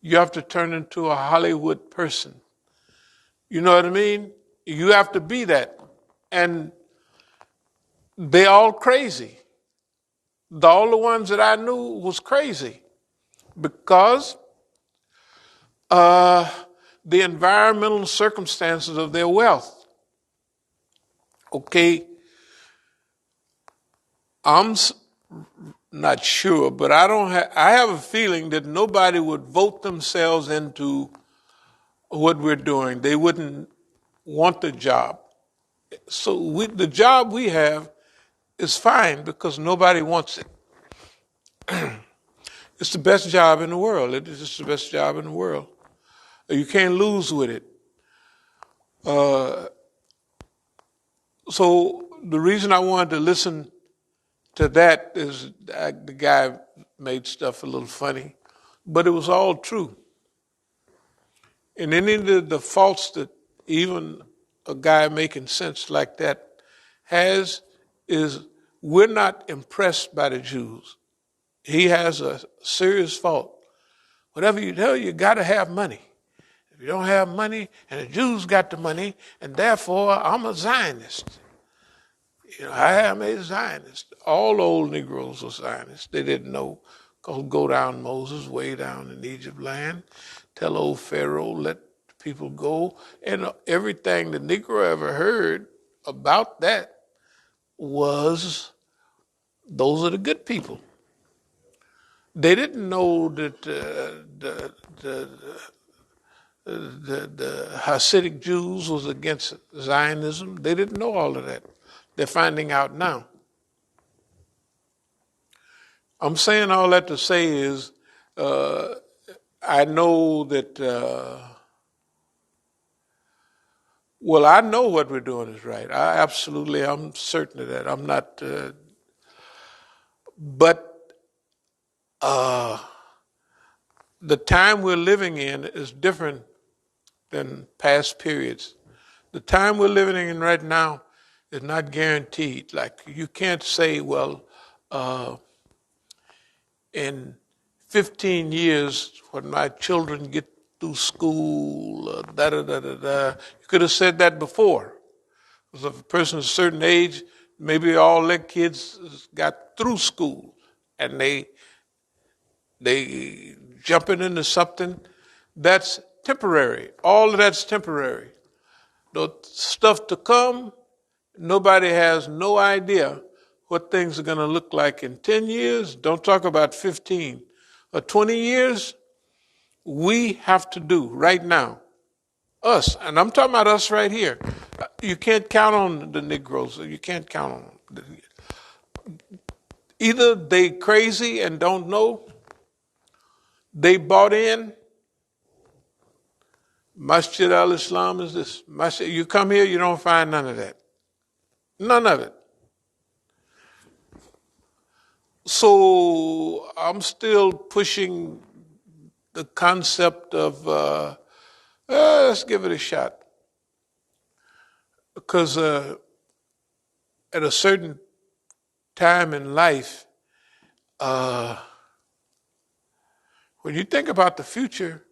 You have to turn into a Hollywood person. You know what I mean? You have to be that. And they all crazy. All the ones that I knew was crazy because the environmental circumstances of their wealth. Okay, I'm not sure, but I have a feeling that nobody would vote themselves into what we're doing. They wouldn't want the job. So the job we have is fine because nobody wants it. It's the best job in the world. It is just the best job in the world. You can't lose with it. So the reason I wanted to listen to that is the guy made stuff a little funny, but it was all true. And any of the faults that even a guy making sense like that has is we're not impressed by the Jews. He has a serious fault. Whatever you do, you got to have money. If you don't have money, and the Jews got the money, and therefore I'm a Zionist. I am a Zionist. All old Negroes were Zionists. They didn't know, because go down Moses, way down in Egypt land, tell old Pharaoh, let people go. And everything the Negro ever heard about that was those are the good people. They didn't know that the Hasidic Jews was against Zionism. They didn't know all of that. They're finding out now. I'm saying all that to say is I know that, I know what we're doing is right. I'm certain of that. I'm not, but the time we're living in is different than past periods. The time we're living in right now is not guaranteed. Like you can't say, well, in 15 years when my children get through school, You could have said that before. Because if a person's a certain age, maybe all their kids got through school and they jumping into something that's temporary. All of that's temporary. The stuff to come, nobody has no idea what things are going to look like in 10 years. Don't talk about 15 or 20 years. We have to do right now. Us, and I'm talking about us right here. You can't count on the Negroes. You can't count on them. Either they crazy and don't know, they bought in. Masjid al-Islam is this. Masjid, you come here, you don't find none of that. None of it. So I'm still pushing the concept of let's give it a shot. Because at a certain time in life, when you think about the future,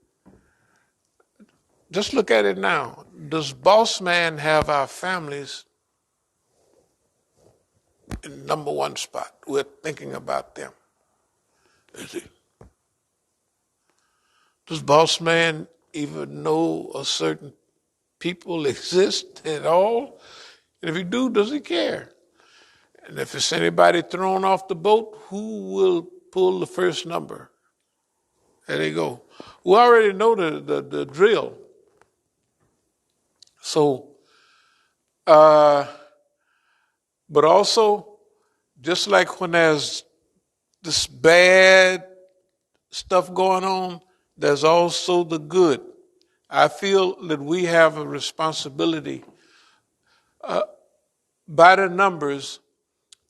just look at it now. Does Boss Man have our families in number one spot? We're thinking about them. Is he? Does Boss Man even know a certain people exist at all? And if he do, does he care? And if it's anybody thrown off the boat, who will pull the first number? There they go. We already know the drill. So, but also, just like when there's this bad stuff going on, there's also the good. I feel that we have a responsibility. By the numbers,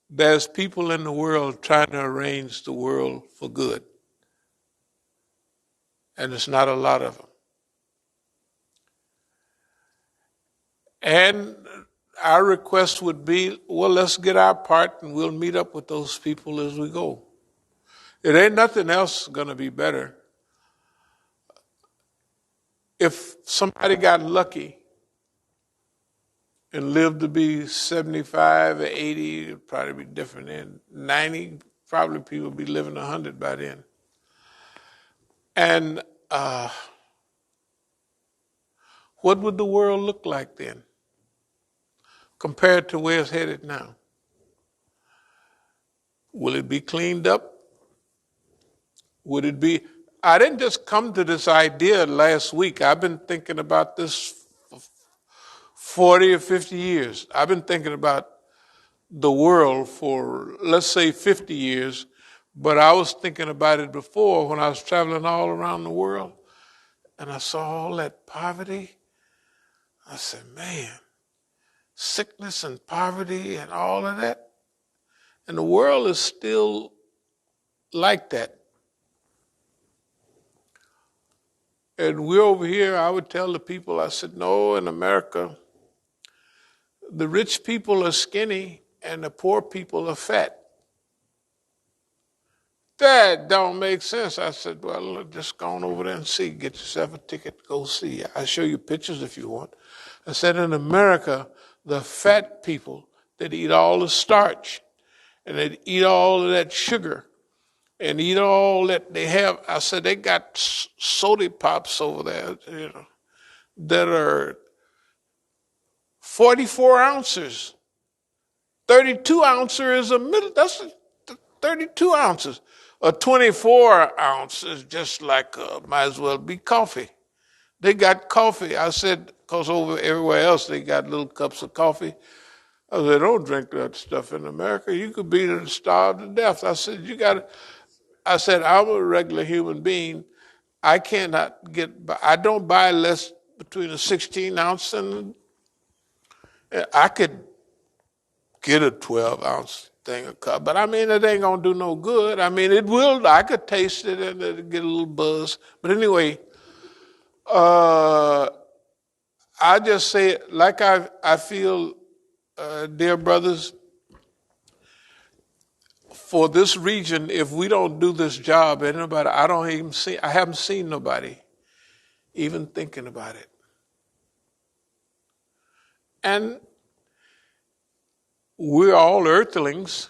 there's people in the world trying to arrange the world for good. And it's not a lot of them. And our request would be, well, let's get our part and we'll meet up with those people as we go. It ain't nothing else going to be better. If somebody got lucky and live to be 75 or 80, it'll probably be different then. 90, probably people will be living 100 by then. And what would the world look like then compared to where it's headed now? Will it be cleaned up? Would it be? I didn't just come to this idea last week. I've been thinking about this for 40 or 50 years. I've been thinking about the world for, let's say, 50 years, but I was thinking about it before when I was traveling all around the world, and I saw all that poverty. I said, man, sickness and poverty and all of that. And the world is still like that. And we're over here, I would tell the people, I said, no, in America, the rich people are skinny and the poor people are fat. That don't make sense. I said, well, just go on over there and see. Get yourself a ticket, go see. I'll show you pictures if you want. I said, in America, the fat people that eat all the starch and they eat all of that sugar and eat all that they have. I said, they got soda pops over there, that are 44 ounces. 32 ounces is a middle, that's 32 ounces. A 24 ounce is just like, might as well be coffee. They got coffee. I said, because over everywhere else they got little cups of coffee. I said, don't drink that stuff in America. You could be starved to death. I said, I'm a regular human being. I cannot I don't buy less between a 16 ounce and I could get a 12 ounce thing of cup, but I mean, it ain't gonna do no good. I mean, it will, I could taste it and it'll get a little buzz. But anyway, I just say, like I feel, dear brothers, for this region, if we don't do this job, anybody, I haven't seen nobody even thinking about it. And we're all earthlings,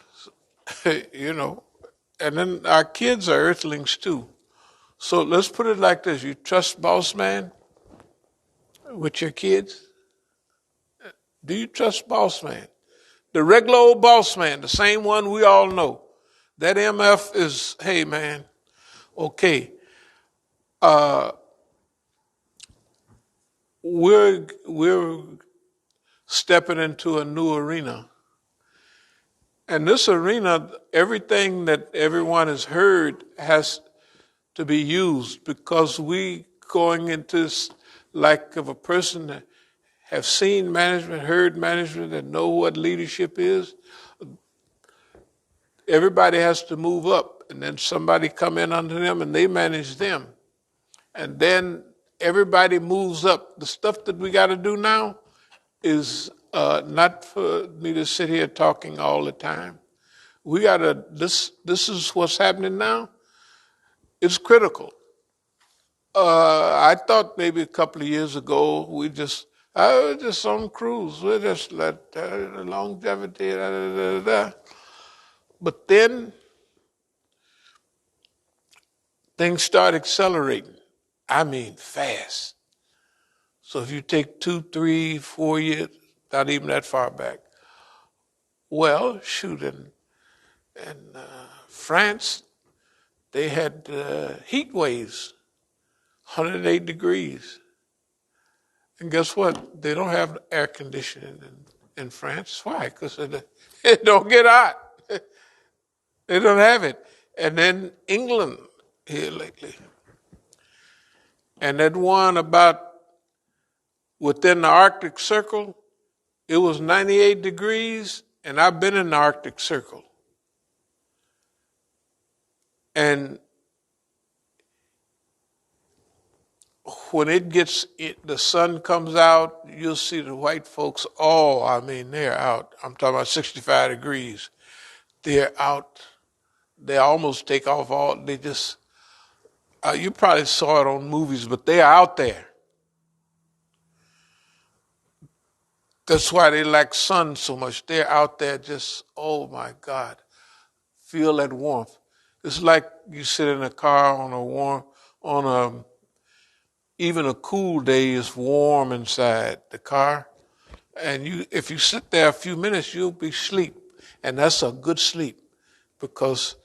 and then our kids are earthlings too. So let's put it like this. You trust boss man with your kids? Do you trust boss man? The regular old boss man, the same one we all know. That MF is, hey man, okay. We're stepping into a new arena. And this arena, everything that everyone has heard has to be used, because we going into this like of a person that have seen management, heard management, and know what leadership is. Everybody has to move up, and then somebody come in under them and they manage them. And then everybody moves up. The stuff that we got to do now is not for me to sit here talking all the time. We got to, this is what's happening now. It's critical. I thought maybe a couple of years ago, I was just on cruise. We just let longevity, da, da, da, da. But then things start accelerating. I mean, fast. So if you take 2, 3, 4 years, not even that far back. Well, shoot, in France, they had heat waves, 108 degrees. And guess what? They don't have air conditioning in France. Why? Because it don't get hot. They don't have it. And then England here lately. And that one about within the Arctic Circle, it was 98 degrees, and I've been in the Arctic Circle. And when the sun comes out, you'll see the white folks, they're out. I'm talking about 65 degrees. They're out. They almost take off you probably saw it on movies, but they're out there. That's why they like sun so much. They're out there just, oh my God, feel that warmth. It's like you sit in a car on a warm, on a, even a cool day is warm inside the car. And if you sit there a few minutes, you'll be asleep. And that's a good sleep because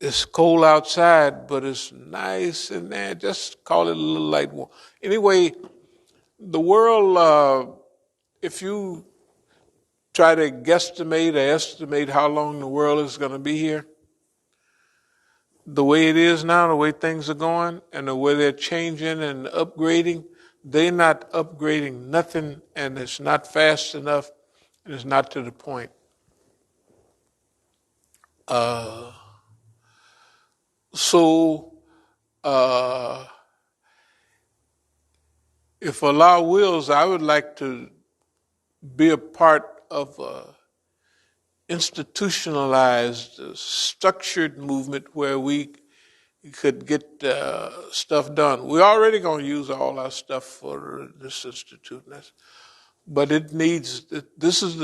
it's cold outside, but it's nice in there. Just call it a little light warm. Anyway, the world, if you try to guesstimate or estimate how long the world is going to be here, the way it is now, the way things are going, and the way they're changing and upgrading, they're not upgrading nothing, and it's not fast enough, and it's not to the point. So, if Allah wills, I would like to be a part of a institutionalized, structured movement where we could get stuff done. We're already going to use all our stuff for this institute, but it needs. This is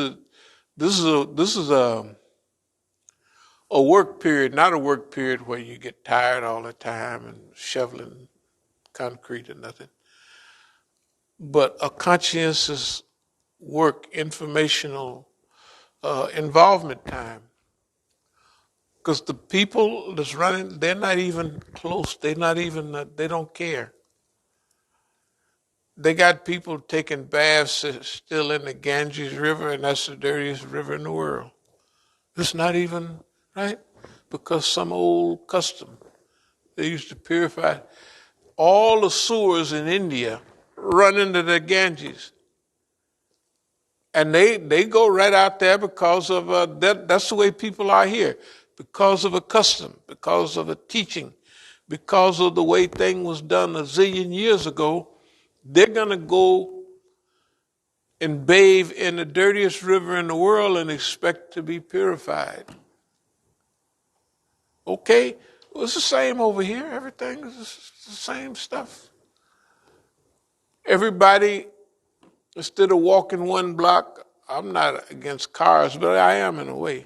a work period, not a work period where you get tired all the time and shoveling concrete and nothing, but a conscientious work, informational involvement time. Because the people that's running, they're not even close. They're not even, they don't care. They got people taking baths still in the Ganges River, and that's the dirtiest river in the world. It's not even, right? Because some old custom. They used to purify. All the sewers in India run into the Ganges. And they go right out there because of, that's the way people are here. Because of a custom, because of a teaching, because of the way thing was done a zillion years ago, they're going to go and bathe in the dirtiest river in the world and expect to be purified. Okay? Well, it's the same over here. Everything is the same stuff. Everybody, instead of walking one block, I'm not against cars, but I am in a way.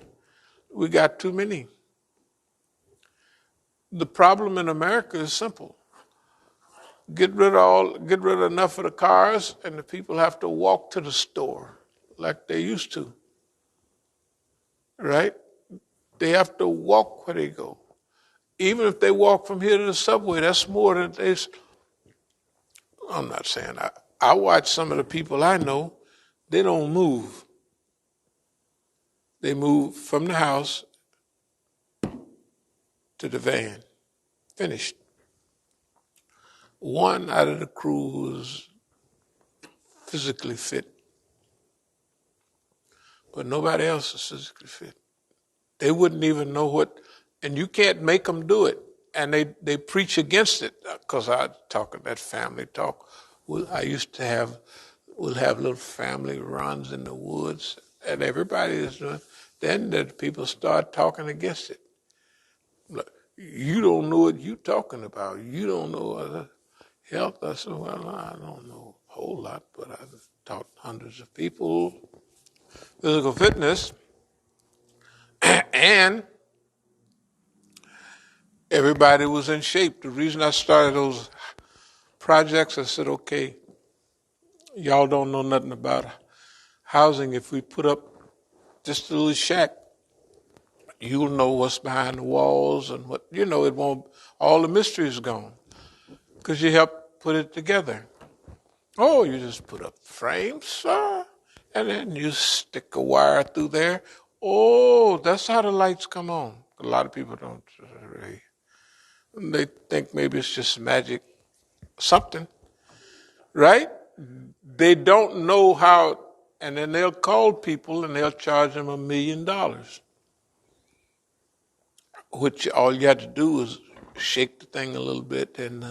We got too many. The problem in America is simple. Get rid of enough of the cars, and the people have to walk to the store like they used to. Right? They have to walk where they go. Even if they walk from here to the subway, that's more than I'm not saying I watch some of the people I know, they don't move. They move from the house to the van. Finished. One out of the crew was physically fit, but nobody else is physically fit. They wouldn't even know what, and you can't make them do it. And they preach against it, because I talk that family talk. I used to we'll have little family runs in the woods, and everybody is doing. Then the people start talking against it. You don't know what you're talking about. You don't know health. I said, well, I don't know a whole lot, but I've taught hundreds of people physical fitness, and everybody was in shape. The reason I started those projects, I said, okay, y'all don't know nothing about housing. If we put up just a little shack, you'll know what's behind the walls and what, it won't, all the mystery is gone because you help put it together. Oh, you just put up frames, and then you stick a wire through there. Oh, that's how the lights come on. A lot of people don't really. They think maybe it's just magic, something, right? They don't know how, and then they'll call people and they'll charge them $1 million, which all you have to do is shake the thing a little bit. And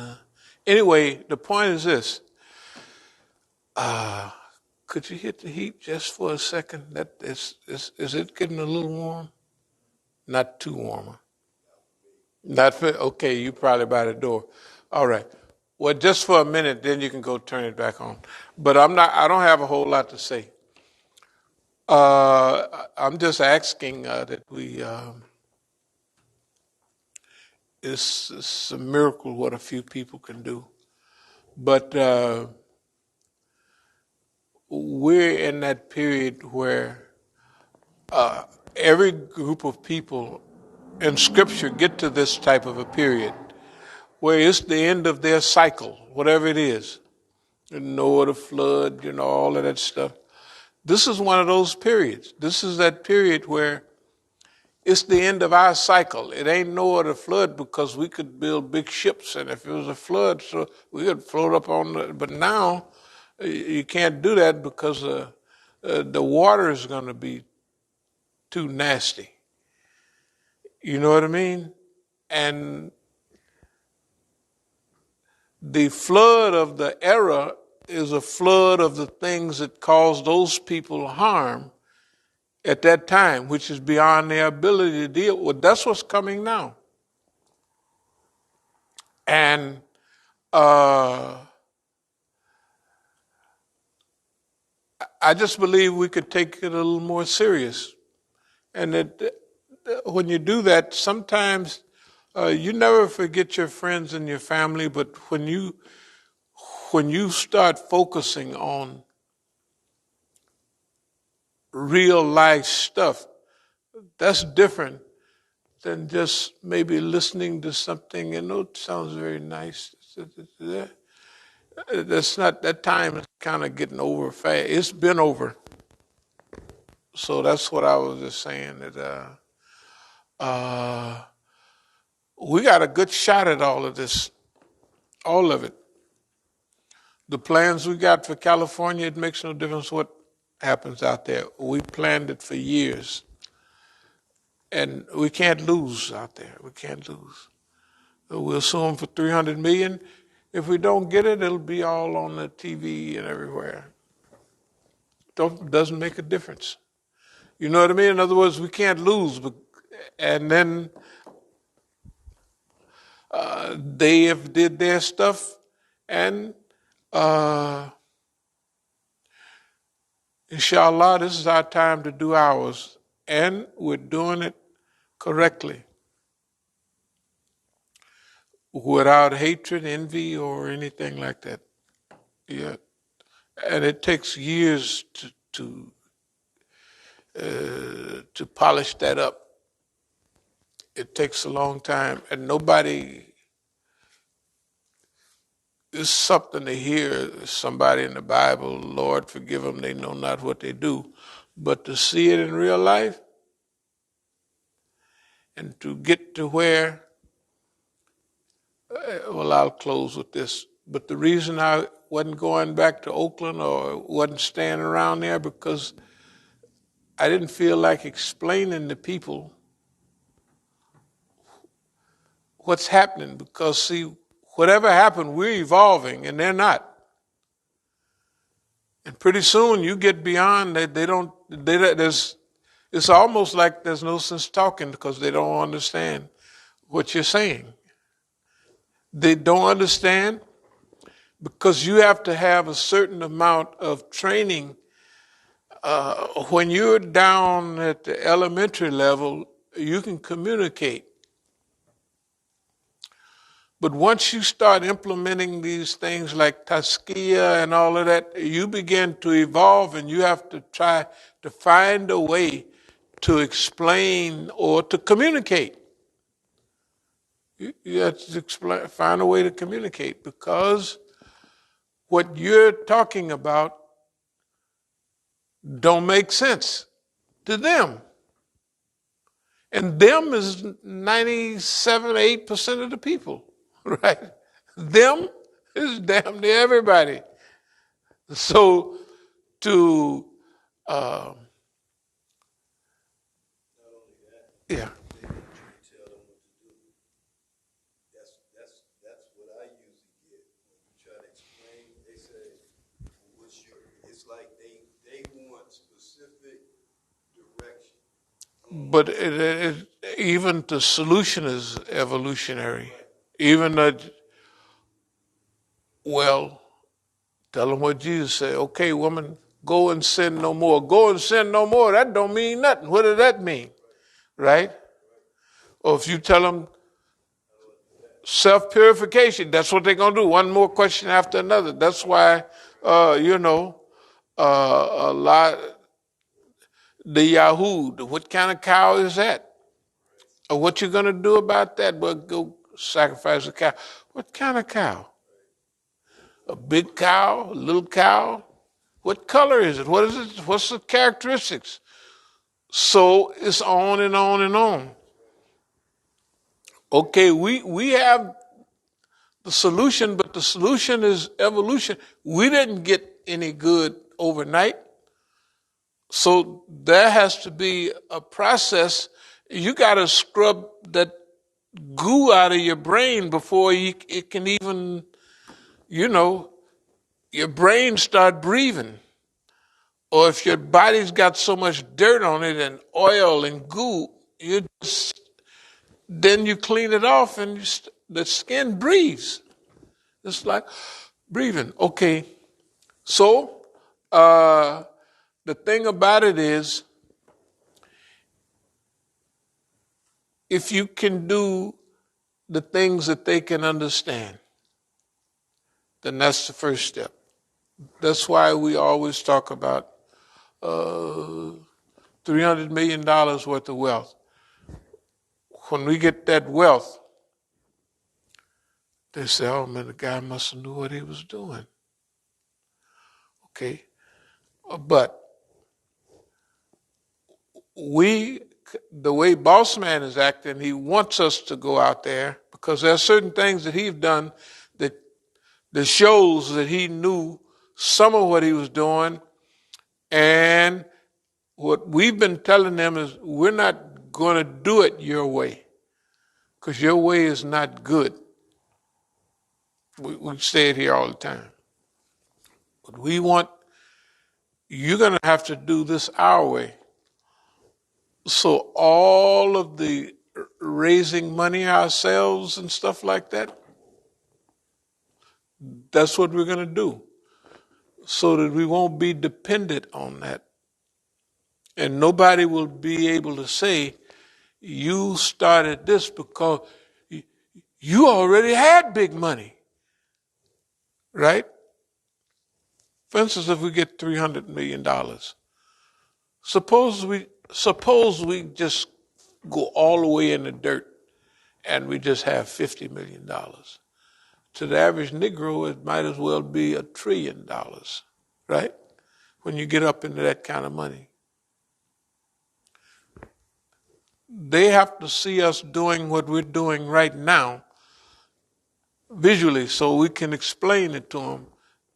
anyway, the point is this. Could you hit the heat just for a second? Is it getting a little warm? Not too warm. Not for, okay, you probably by the door. All right. Well, just for a minute, then you can go turn it back on. But I don't have a whole lot to say. I'm just asking that it's a miracle what a few people can do. But we're in that period where every group of people in Scripture get to this type of a period where it's the end of their cycle, whatever it is. Noah, the flood, all of that stuff. This is one of those periods. This is that period where it's the end of our cycle. It ain't Noah the flood because we could build big ships, and if it was a flood, so we could float up on the. But now you can't do that because the water is going to be too nasty. You know what I mean? And the flood of the era is a flood of the things that caused those people harm at that time, which is beyond their ability to deal with. That's what's coming now. And I just believe we could take it a little more serious. And that when you do that, sometimes you never forget your friends and your family, but when you start focusing on real life stuff, that's different than just maybe listening to something, it sounds very nice. That's not, that time is kind of getting over fast. It's been over. So that's what I was just saying, that we got a good shot at all of this, all of it. The plans we got for California, it makes no difference what happens out there. We planned it for years. And we can't lose out there. We can't lose. We'll sue them for $300 million. If we don't get it, it'll be all on the TV and everywhere. Doesn't make a difference. You know what I mean? In other words, we can't lose. And then they have did their stuff, and inshallah, this is our time to do ours, and we're doing it correctly, without hatred, envy, or anything like that. Yeah, and it takes years to polish that up. It takes a long time, and nobody. It's something to hear somebody in the Bible, Lord, forgive them, they know not what they do. But to see it in real life and to get to where, well, I'll close with this. But the reason I wasn't going back to Oakland or wasn't staying around there because I didn't feel like explaining to people what's happening. Because, see, whatever happened, we're evolving and they're not. And pretty soon you get beyond that. It's almost like there's no sense talking because they don't understand what you're saying. They don't understand because you have to have a certain amount of training. When you're down at the elementary level, you can communicate. But once you start implementing these things like Taskia and all of that, you begin to evolve and you have to try to find a way to explain or to communicate. You have to find a way to communicate because what you're talking about don't make sense to them. And them is 97, 8% of the people, right? Them is damn near everybody. So to, yeah. But even the solution is evolutionary. Even Well, tell them what Jesus said. Okay, woman, go and sin no more. Go and sin no more. That don't mean nothing. What does that mean? Right? Or if you tell them self-purification, that's what they're going to do. One more question after another. That's why, a lot, the Yahoo, what kind of cow is that? Or what you going to do about that? Well, go sacrifice a cow. What kind of cow? A big cow? A little cow? What color is it? What is it? What's the characteristics? So it's on and on and on. Okay, we have the solution, but the solution is evolution. We didn't get any good overnight. So there has to be a process. You got to scrub that goo out of your brain before it can even, your brain start breathing. Or if your body's got so much dirt on it and oil and goo, then you clean it off and the skin breathes. It's like breathing. Okay, so the thing about it is, if you can do the things that they can understand, then that's the first step. That's why we always talk about $300 million worth of wealth. When we get that wealth, they say, oh man, the guy must have knew what he was doing. Okay, but the way Boss Man is acting, he wants us to go out there because there are certain things that he's done that shows that he knew some of what he was doing. And what we've been telling them is we're not going to do it your way because your way is not good. We say it here all the time. But you're going to have to do this our way. So all of the raising money ourselves and stuff like that, that's what we're going to do so that we won't be dependent on that. And nobody will be able to say, you started this because you already had big money, right? For instance, if we get $300 million, suppose we just go all the way in the dirt and we just have $50 million. To the average Negro, it might as well be $1 trillion, right? When you get up into that kind of money. They have to see us doing what we're doing right now visually so we can explain it to them.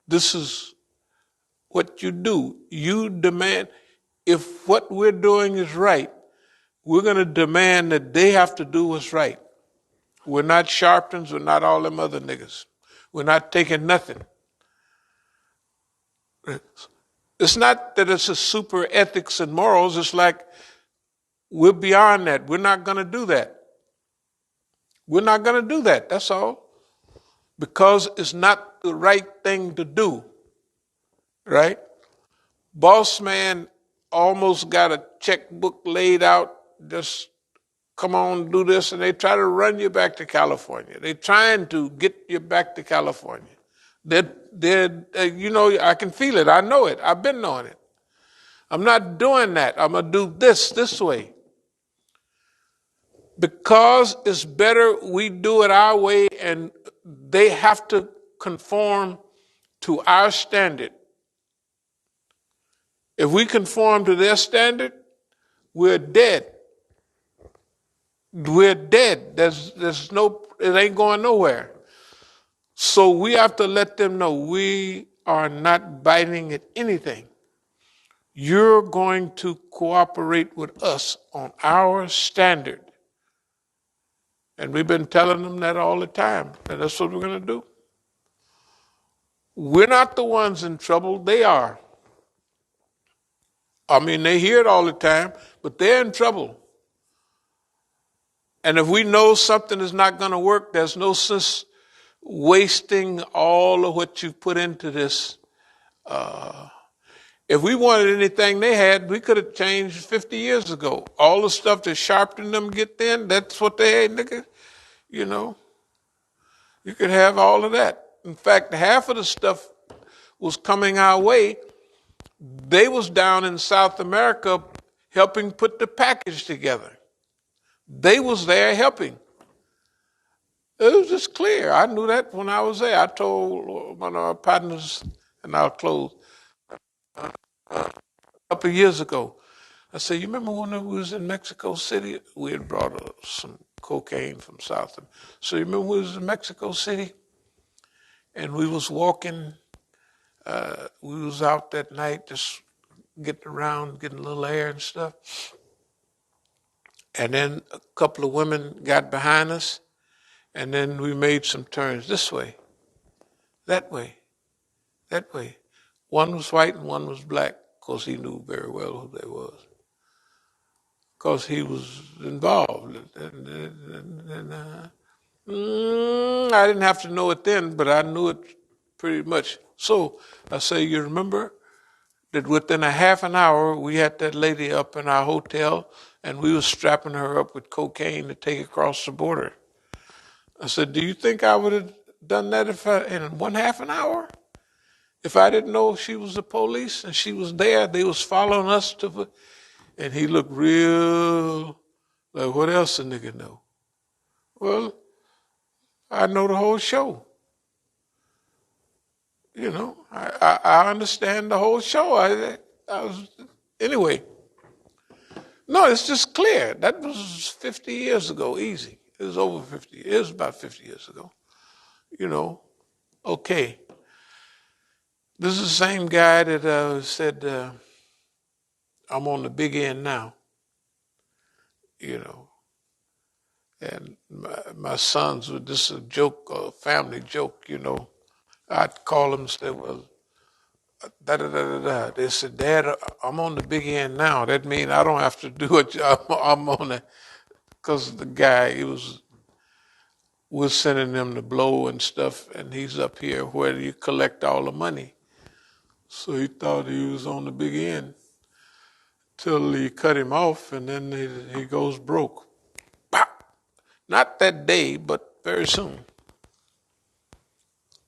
This is what you do. You demand, if what we're doing is right, we're going to demand that they have to do what's right. We're not Sharptons. We're not all them other niggas. We're not taking nothing. It's not that it's a super ethics and morals. It's like we're beyond that. We're not going to do that. We're not going to do that. That's all. Because it's not the right thing to do. Right? Boss Man almost got a checkbook laid out. Just come on, do this. And they try to run you back to California. They're trying to get you back to California. I can feel it. I know it. I've been knowing it. I'm not doing that. I'm going to do this way. Because it's better we do it our way and they have to conform to our standard. If we conform to their standard, we're dead. We're dead. It ain't going nowhere. So we have to let them know we are not biting at anything. You're going to cooperate with us on our standard. And we've been telling them that all the time. And that's what we're going to do. We're not the ones in trouble. They are. I mean, they hear it all the time, but they're in trouble. And if we know something is not going to work, there's no sense wasting all of what you put into this. If we wanted anything they had, we could have changed 50 years ago. All the stuff that Sharpton them get then, that's what they had, nigga. You know, you could have all of that. In fact, half of the stuff was coming our way. They was down in South America helping put the package together. They was there helping. It was just clear. I knew that when I was there. I told one of our partners, and I'll close, a couple of years ago. I said, you remember when we was in Mexico City? We had brought some cocaine from South. So you remember we was in Mexico City? And we was walking, we was out that night just getting around, getting a little air and stuff. And then a couple of women got behind us, and then we made some turns this way, that way, that way. One was white and one was black, because he knew very well who they was. Because he was involved. I didn't have to know it then, but I knew it pretty much. So I say, you remember that within a half an hour, we had that lady up in our hotel, and we was strapping her up with cocaine to take across the border. I said, do you think I would have done that in 1/2 an hour? If I didn't know she was the police and she was there, they was following us and he looked real like, what else a nigga know? Well, I know the whole show. You know, I understand the whole show. Anyway. No, it's just clear. That was 50 years ago, easy. It was over 50. It was about 50 years ago. You know, okay. This is the same guy that said, I'm on the big end now. You know, and my sons, this is a joke, a family joke, you know. I'd call them and say, well, da-da-da-da-da. They said, Dad, I'm on the big end now. That means I don't have to do a job. I'm on it. Because the guy, we're sending him the blow and stuff, and he's up here where you collect all the money. So he thought he was on the big end till he cut him off, and then he goes broke. Pop! Not that day, but very soon.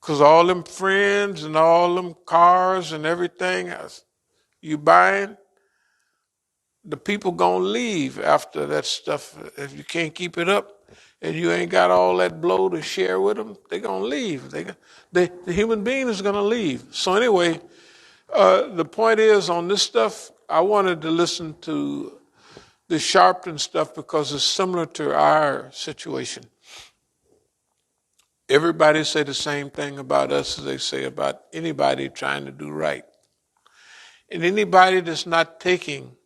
Because all them friends and all them cars and everything you buying, the people gonna leave after that stuff. If you can't keep it up and you ain't got all that blow to share with them, they gonna leave. The human being is gonna leave. So anyway, the point is on this stuff, I wanted to listen to the Sharpton stuff because it's similar to our situation. Everybody say the same thing about us as they say about anybody trying to do right. And anybody that's not taking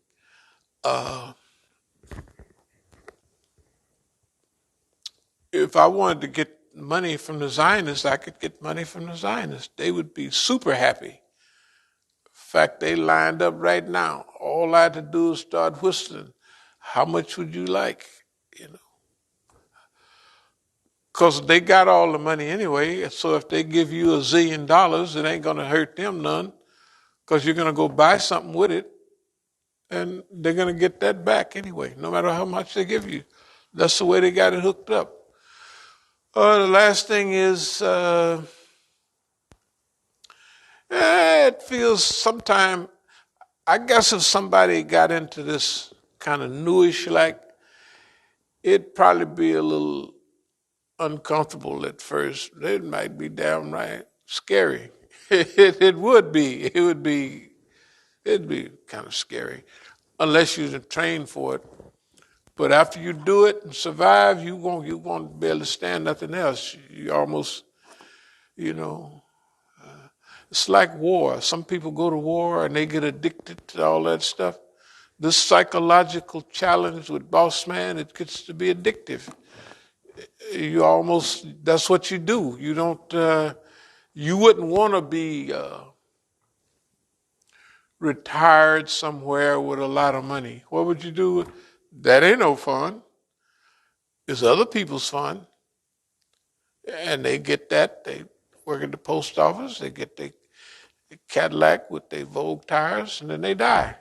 if I wanted to get money from the Zionists, I could get money from the Zionists. They would be super happy. In fact, they lined up right now. All I had to do is start whistling. How much would you like? You know, because they got all the money anyway. So if they give you $1 zillion, it ain't going to hurt them none, because you're going to go buy something with it, and they're going to get that back anyway, no matter how much they give you. That's the way they got it hooked up. The last thing is, it feels sometime, I guess if somebody got into this kind of newish like, it'd probably be a little uncomfortable at first. It might be downright scary. It would be. It'd be kind of scary, unless you're trained for it. But after you do it and survive, you won't be able to stand nothing else. You almost, you know, it's like war. Some people go to war and they get addicted to all that stuff. This psychological challenge with Boss Man, it gets to be addictive. That's what you do. You don't, you wouldn't want to be retired somewhere with a lot of money. What would you do? That ain't no fun. It's other people's fun. And they get that. They work at the post office. They get their Cadillac with their Vogue tires, and then they die.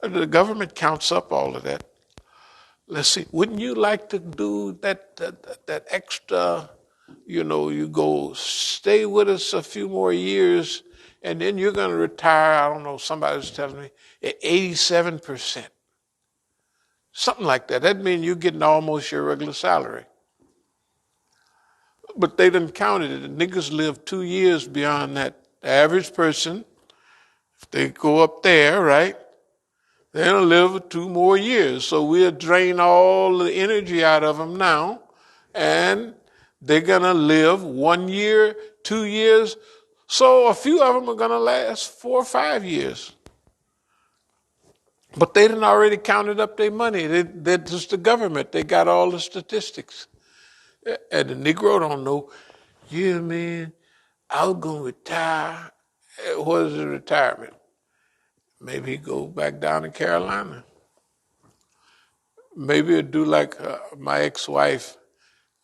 The government counts up all of that. Let's see. Wouldn't you like to do that extra? You go stay with us a few more years, and then you're going to retire. I don't know. Somebody was telling me at 87%, something like that. That means you're getting almost your regular salary. But they didn't count it. The niggas live 2 years beyond that. The average person, if they go up there, right? They'll live 2 more years. So we'll drain all the energy out of them now, and they're going to live 1 year, 2 years. So a few of them are going to last 4 or 5 years. But they done already counted up their money. They're just the government. They got all the statistics. And the Negro don't know, yeah, man, I was going to retire. What is the retirement? Maybe he go back down to Carolina. Maybe it'd do like my ex-wife.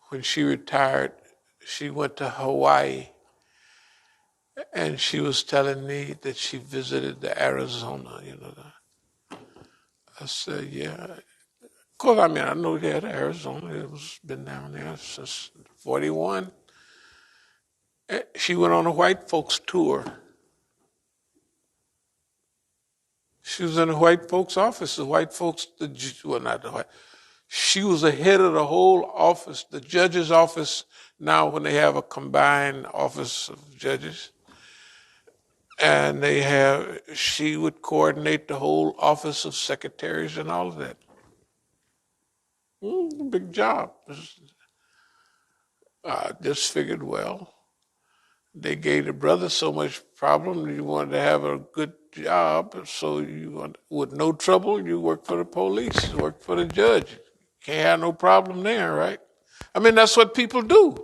When she retired, she went to Hawaii, and she was telling me that she visited the Arizona, I said, yeah. Of course, I know that Arizona. It was been down there since 41. She went on a white folks tour. She was in the white folks' office. The white folks, not the white. She was the head of the whole office, the judge's office. Now, when they have a combined office of judges, and she would coordinate the whole office of secretaries and all of that. Big job. I just figured, well, they gave the brother so much problem, you wanted to have a good job, so with no trouble, you work for the police, work for the judge. Can't have no problem there, right? That's what people do.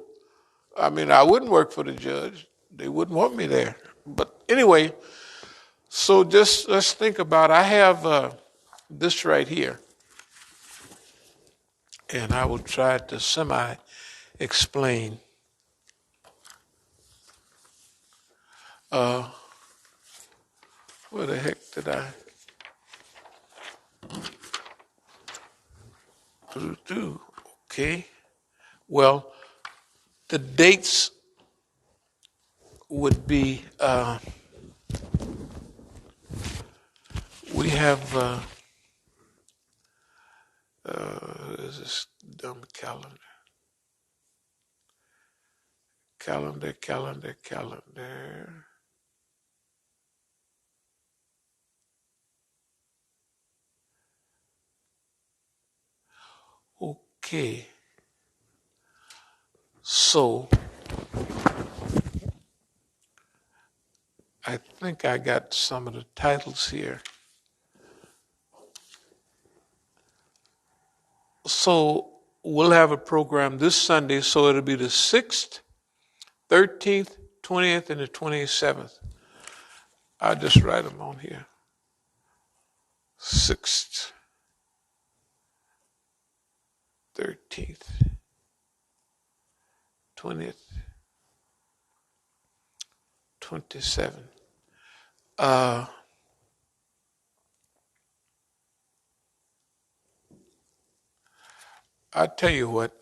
I wouldn't work for the judge. They wouldn't want me there. But anyway, so just let's think about it. I have this right here, and I will try to semi-explain. Where the heck did I do? Okay. Well, the dates would be, we have, is this dumb calendar? Calendar. Okay. So, I think I got some of the titles here. So, we'll have a program this Sunday, so it'll be the 6th, 13th, 20th, and the 27th. I'll just write them on here. 6th, 13th, 20th, 27th. I tell you what,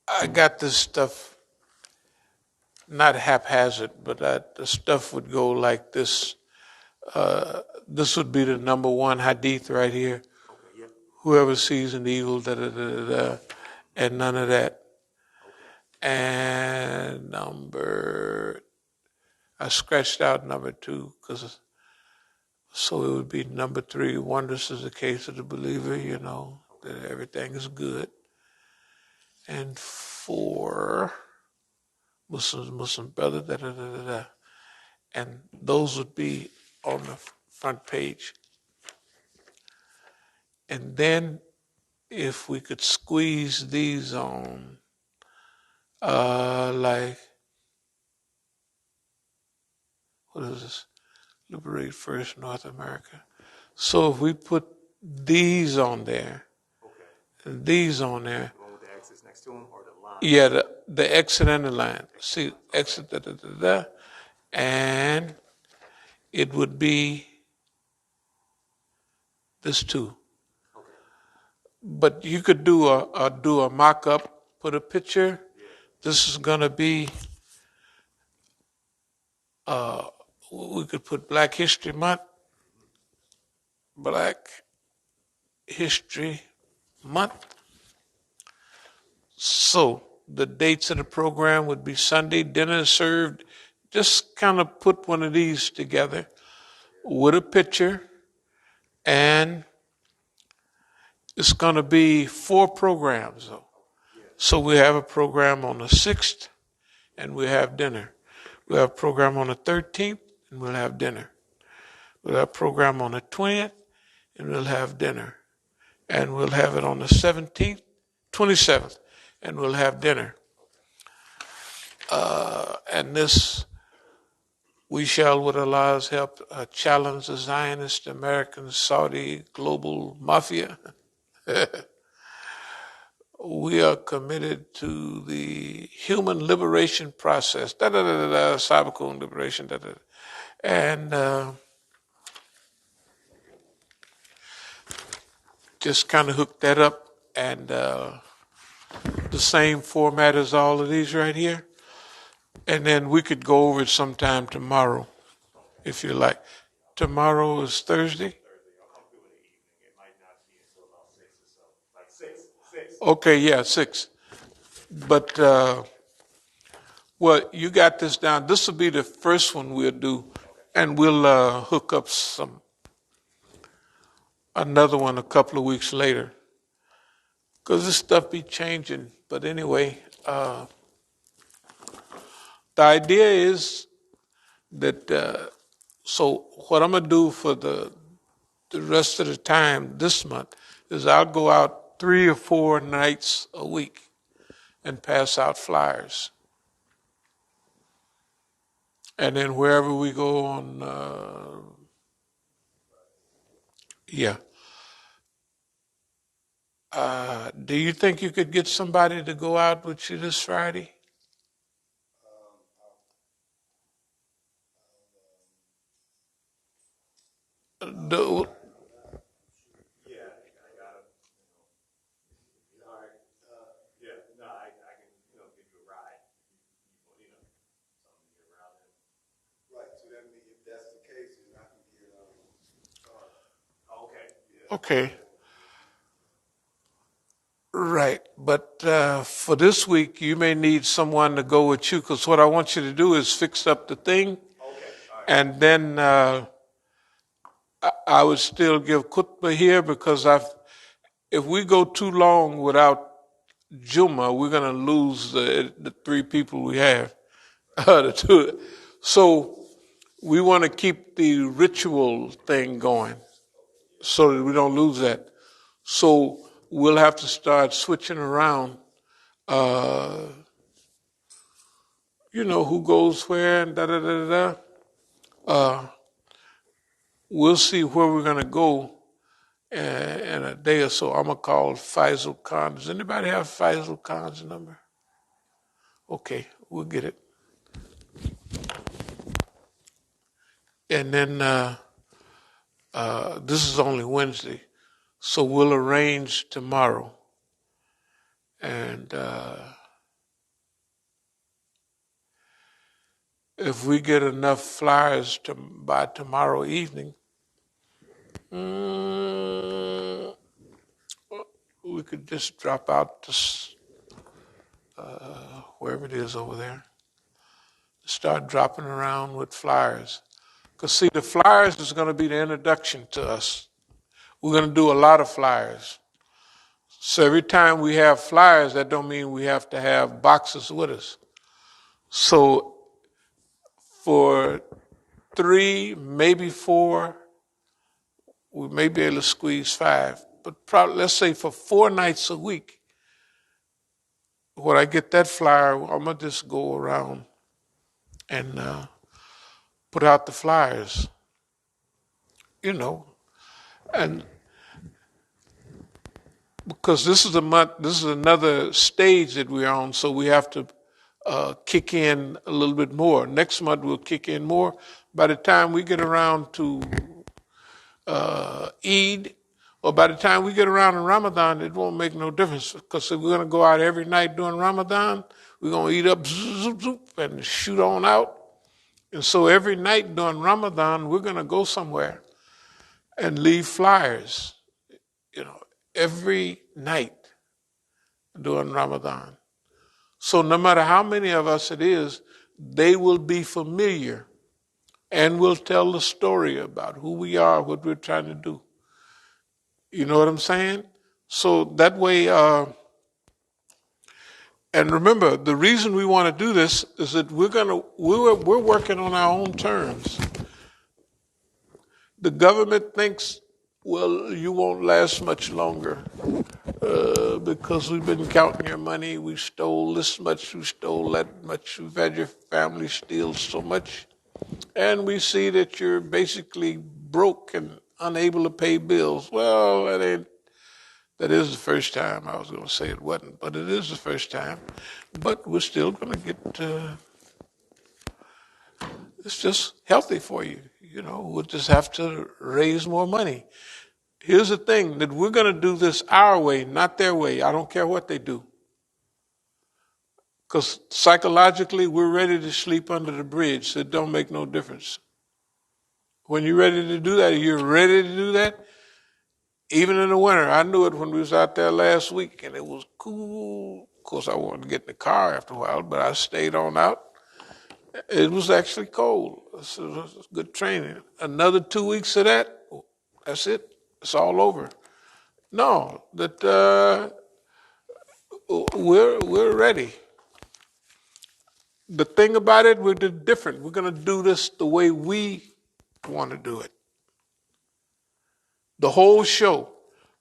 I got this stuff not haphazard, but the stuff would go like this. This would be the number 1 hadith right here. Okay, yeah. Whoever sees an evil, and none of that. Okay. And I scratched out number 2 so it would be number 3. Wondrous is the case of the believer, that everything is good. And 4, Muslim brother, and those would be on the front page. And then if we could squeeze these on, like, what is this? Liberate First North America. So if we put these on there, okay, and these on there. The one with the X's next to them, or the line? Yeah, the exit and the line. See, exit, and it would be this too. Okay. But you could do a mock-up, put a picture. This is gonna be. We could put Black History Month. Black History Month. So the dates of the program would be Sunday, dinner is served. Just kind of put one of these together with a picture, and it's going to be 4 programs though. So we have a program on the 6th, and we have dinner. We have a program on the 13th, and we'll have dinner. We'll have a program on the 20th, and we'll have dinner. And we'll have it on the 17th, 27th, and we'll have dinner. And this, we shall, with Allah's help, challenge the Zionist, American, Saudi, global mafia. We are committed to the human liberation process. As-Sabiqun liberation. And just kind of hook that up. And the same format as all of these right here. And then we could go over it sometime tomorrow, if you like. Tomorrow is Thursday? I'll come through in the evening. It might not be until about 6 or so. Like 6. Okay, yeah, 6. But, well, you got this down. This will be the first one we'll do, and we'll hook up another one a couple of weeks later. Because this stuff be changing. But anyway, the idea is that, so what I'm going to do for the rest of the time this month is I'll go out 3 or 4 nights a week and pass out flyers. And then wherever we go on, yeah. Do you think you could get somebody to go out with you this Friday? Do, Yeah, I got it. All right. Yeah, no, I can, give you a ride. Something to get around in. Right, so that means if that's the case, then I can get car. Okay. Yeah. okay. Right, but for this week, you may need someone to go with you, because what I want you to do is fix up the thing, Okay. All right. and then I would still give khutbah here, because if we go too long without Juma, we're going to lose the 3 people we have to do it. So we want to keep the ritual thing going so that we don't lose that. So we'll have to start switching around, who goes where and da-da-da-da. We'll see where we're going to go in a day or so. I'm going to call Faisal Khan. Does anybody have Faisal Khan's number? Okay, we'll get it. And then this is only Wednesday, so we'll arrange tomorrow. And if we get enough flyers by tomorrow evening, we could just drop out to wherever it is over there. Start dropping around with flyers. Because, see, the flyers is going to be the introduction to us. We're going to do a lot of flyers. So every time we have flyers, that don't mean we have to have boxes with us. So for 3, maybe 4, we may be able to squeeze 5. But probably, let's say for 4 nights a week, when I get that flyer, I'm going to just go around and put out the flyers. And because this is a month, this is another stage that we're on, so we have to kick in a little bit more. Next month we'll kick in more. By the time we get around to Eid, or by the time we get around to Ramadan, it won't make no difference, because if we're going to go out every night during Ramadan, we're going to eat up zoop, zoop, and shoot on out. And so every night during Ramadan, we're going to go somewhere and leave flyers, every night during Ramadan. So no matter how many of us it is, they will be familiar and will tell the story about who we are, what we're trying to do. You know what I'm saying? So that way, and remember, the reason we want to do this is that we're working on our own terms. The government thinks, well, you won't last much longer because we've been counting your money. We stole this much, we stole that much. We've had your family steal so much. And we see that you're basically broke and unable to pay bills. Well, that is the first time. I was going to say it wasn't, but it is the first time. But we're still going to get, it's just healthy for you. We'll just have to raise more money. Here's the thing, that we're going to do this our way, not their way. I don't care what they do. Because psychologically, we're ready to sleep under the bridge, so it don't make no difference. When you're ready to do that, you're ready to do that, even in the winter. I knew it when we was out there last week, and it was cool. Of course, I wanted to get in the car after a while, but I stayed on out. It was actually cold. It was good training. Another 2 weeks of that, that's it. It's all over. No, that we're ready. The thing about it, we're different. We're going to do this the way we want to do it. The whole show.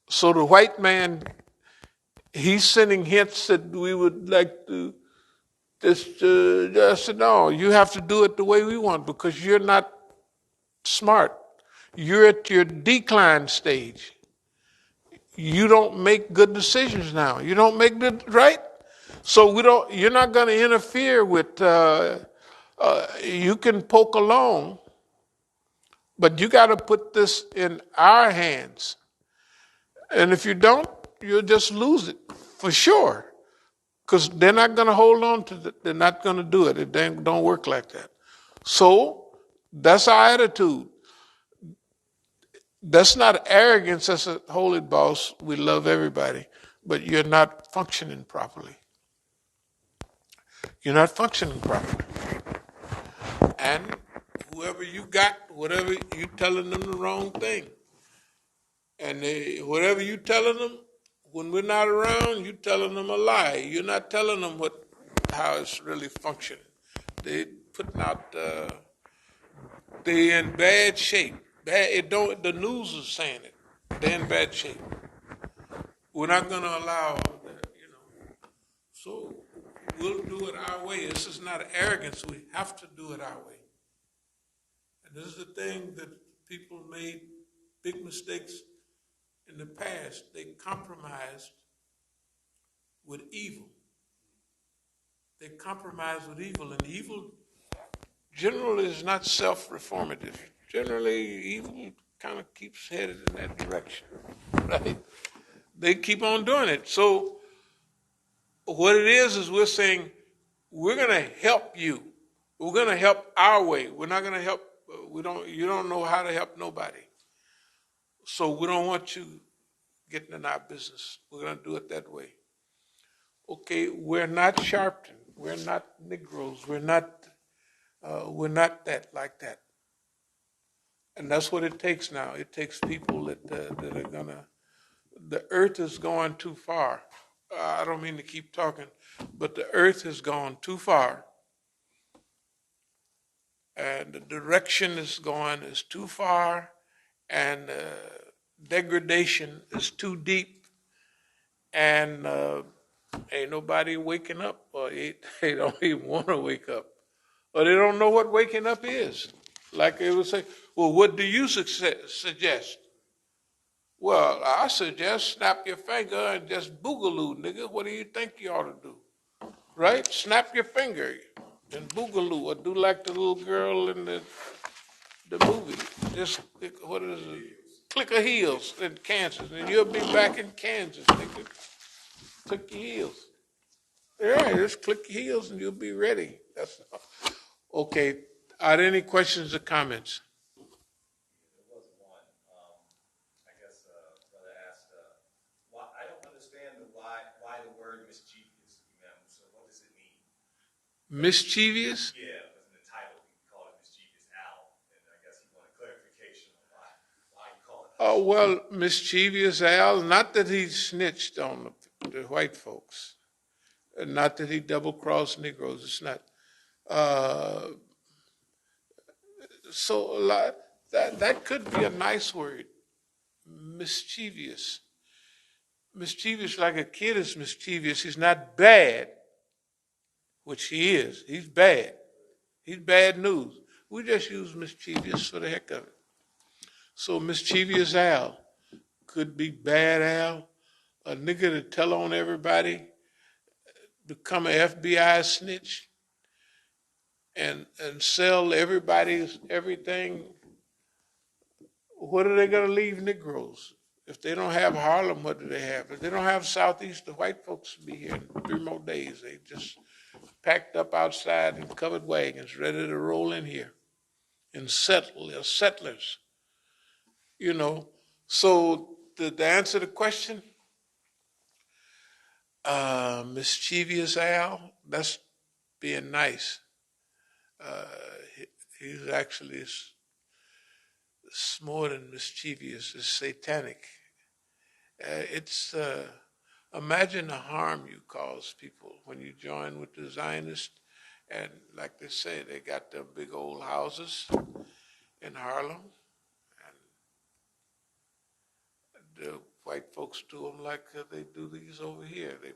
So the white man, he's sending hints that we would like to just no, you have to do it the way we want because you're not smart. You're at your decline stage. You don't make good decisions now. You don't make good, right? So you're not going to interfere with, you can poke along, but you got to put this in our hands. And if you don't, you'll just lose it for sure. Because they're not going to hold on to it. They're not going to do it. It don't work like that. So that's our attitude. That's not arrogance. That's a holy boss. We love everybody. But you're not functioning properly. You're not functioning properly. And whoever you got, whatever, you telling them the wrong thing. And whatever you telling them, when we're not around, you telling them a lie. You're not telling them how it's really functioning. They putting out, they're in bad shape. The news is saying it. They're in bad shape. We're not going to allow that, So we'll do it our way. This is not arrogance. We have to do it our way. And this is the thing that people made big mistakes in the past. They compromised with evil. They compromised with evil, and evil generally is not self-reformative. Generally, evil kind of keeps headed in that direction, right? They keep on doing it. So what it is we're saying, we're going to help you. We're going to help our way. We're not going to help, you don't know how to help nobody. So we don't want you getting in our business. We're going to do it that way. Okay, we're not Sharpton. We're not Negroes. We're not that like that. And that's what it takes now. It takes people that are gonna. The earth is going too far. I don't mean to keep talking, but the earth has gone too far, and the direction it's going is too far, and degradation is too deep, and ain't nobody waking up, or they don't even want to wake up, or they don't know what waking up is. Like they would say, well, what do you suggest? Well, I suggest snap your finger and just boogaloo, nigga. What do you think you ought to do? Right? Snap your finger and boogaloo, or do like the little girl in the movie. Just what is it? Click her heels in Kansas, and you'll be back in Kansas, nigga. Click your heels. Yeah, just click your heels and you'll be ready. That's okay. Are there any questions or comments? There was one. I guess brother asked, why I don't understand why the word mischievous, Imam. So what does it mean? Mischievous? Yeah, because in the title he called it Mischievous Al, and I guess he wanted clarification on why he called it. Oh, well, mischievous Al, not that he snitched on the white folks, not that he double-crossed Negroes, it's not. Uh, so a lot, that could be a nice word, mischievous. Mischievous, like a kid is mischievous. He's not bad, which he is. He's bad. He's bad news. We just use mischievous for the heck of it. So mischievous Al could be bad Al, a nigga to tell on everybody, become an FBI snitch, and sell everybody's everything. What are they gonna leave Negroes? If they don't have Harlem, what do they have? If they don't have Southeast, the white folks will be here in 3 more days. They just packed up outside in covered wagons, ready to roll in here and settle. They're settlers, you know. So to answer the question, mischievous Al, that's being nice. Uh, he's actually it's more than mischievous. It's satanic. It's imagine the harm you cause people when you join with the Zionists, and like they say, they got them big old houses in Harlem, and the white folks do them like they do these over here. They're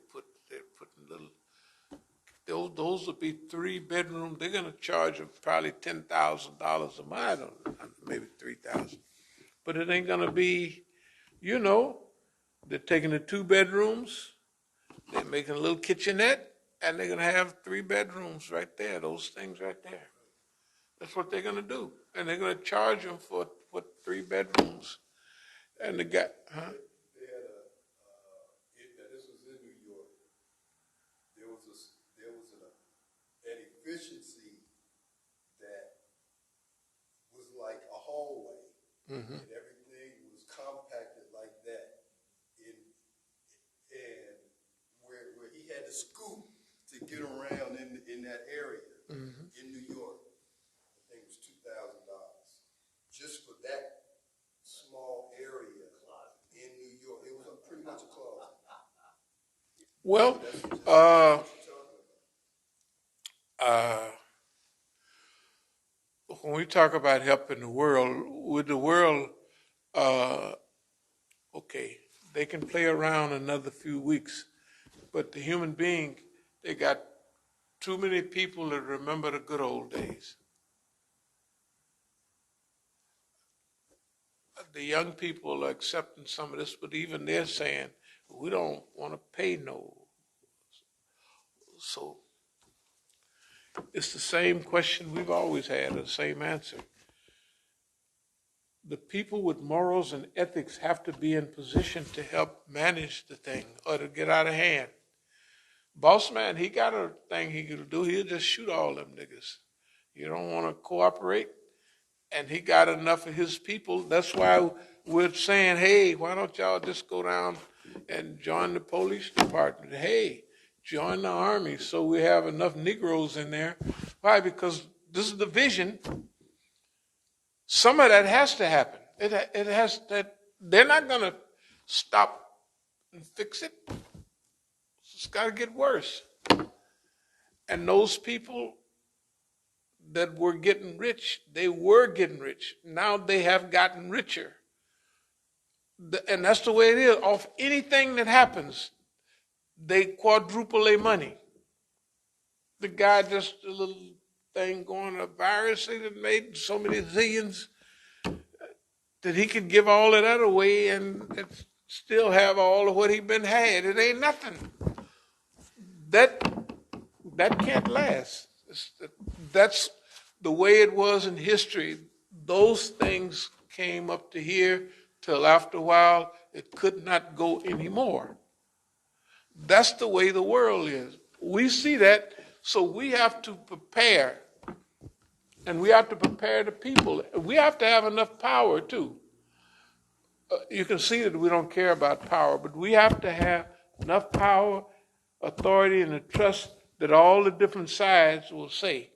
putting little. Those will be 3-bedroom. They're gonna charge them probably $10,000 a month. I don't know, maybe 3,000. But it ain't gonna be, you know, they're taking the 2 bedrooms, they're making a little kitchenette, and they're gonna have 3 bedrooms right there. Those things right there. That's what they're gonna do, and they're gonna charge them for 3 bedrooms. And the guy, huh? They had now this was in New York. There was an efficiency that was like a hallway, Mm-hmm. and everything was compacted like that. And where he had to scoop to get around in that area in New York, I think it was $2,000 just for that small area in New York. It was pretty much a closet. Well, That's what you're talking about. when we talk about helping the world, with the world, uh, okay, they can play around another few weeks, but the human being, they got too many people that remember the good old days. The young people are accepting some of this, but even they're saying, we don't want to pay no. So it's the same question we've always had, the same answer. The people with morals and ethics have to be in position to help manage the thing or to get out of hand. Boss man, he got a thing he can do. He'll just shoot all them niggas. You don't want to cooperate? And he got enough of his people. That's why we're saying, hey, why don't y'all just go down and join the police department? Hey, join the army so we have enough Negroes in there. Why? Because this is the vision. Some of that has to happen. It has that. They're not going to stop and fix it. It's got to get worse. And those people that were getting rich, they were getting rich. Now they have gotten richer. And that's the way it is. Off anything that happens, they quadruple their money. The guy just a little thing going, a virus, they made so many zillions. that he could give all of that away and still have all of what he been had. It ain't nothing. That can't last. That's the way it was in history. Those things came up to here till after a while it could not go anymore. That's the way the world is. We see that, so we have to prepare. And we have to prepare the people. We have to have enough power too. You can see that we don't care about power, but we have to have enough power, authority, and the trust that all the different sides will say,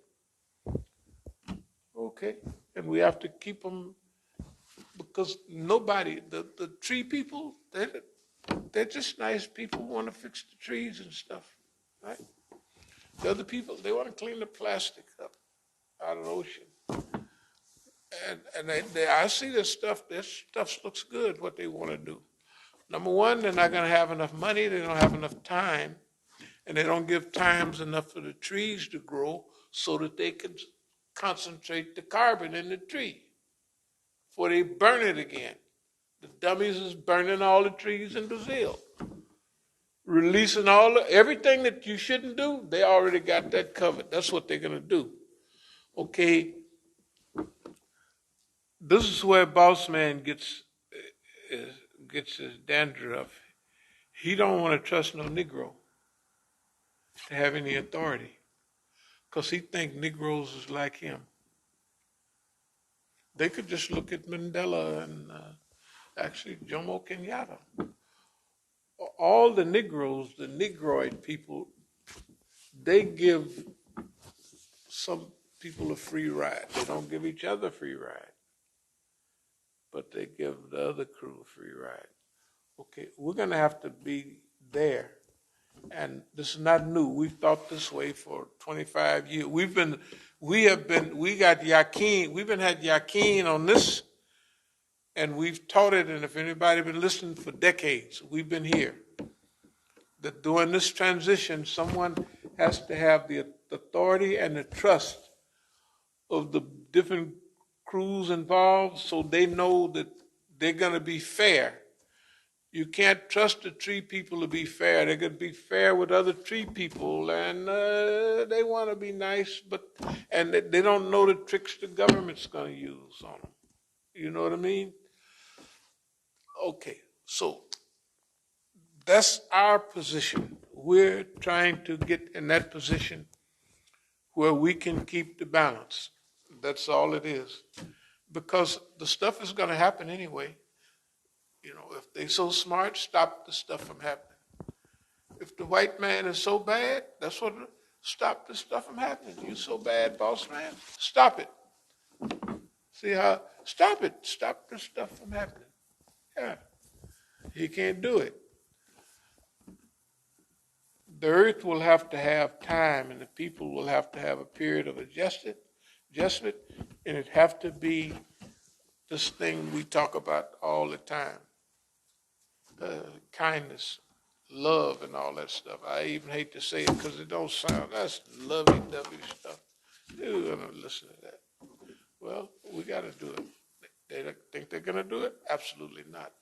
okay. And we have to keep them, because nobody, the tree people, they're just nice people who want to fix the trees and stuff, right? The other people, they want to clean the plastic up out of the ocean. And I see this stuff looks good, what they want to do. Number one, they're not going to have enough money, they don't have enough time, and they don't give times enough for the trees to grow so that they can concentrate the carbon in the tree before they burn it again. The dummies is burning all the trees in Brazil, releasing everything that you shouldn't do. They already got that covered. That's what they're going to do. Okay, this is where boss man gets his dandruff. He don't want to trust no Negro to have any authority, because he think Negroes is like him. They could just look at Mandela and actually Jomo Kenyatta. All the Negroes, the Negroid people, they give some people a free ride. They don't give each other a free ride, but they give the other crew a free ride. Okay, we're going to have to be there. And this is not new. We've thought this way for 25 years. We got Yakin, had Yakin on this, and we've taught it, and if anybody been listening for decades, we've been here. That during this transition, someone has to have the authority and the trust of the different crews involved, so they know that they're going to be fair. You can't trust the tree people to be fair. They're going to be fair with other tree people, and they want to be nice, and they don't know the tricks the government's going to use on them. You know what I mean? Okay, so that's our position. We're trying to get in that position where we can keep the balance. That's all it is. Because the stuff is going to happen anyway. You know, if they're so smart, stop the stuff from happening. If the white man is so bad, stop the stuff from happening. You so bad, boss man, stop it. See how, stop it. Stop the stuff from happening. Yeah, he can't do it. The earth will have to have time, and the people will have to have a period of adjustment, and it have to be this thing we talk about all the time. Kindness, love, and all that stuff. I even hate to say it because it don't sound, that's lovey-dovey stuff. Who's going to listen to that? Well, we got to do it. They think they're going to do it? Absolutely not.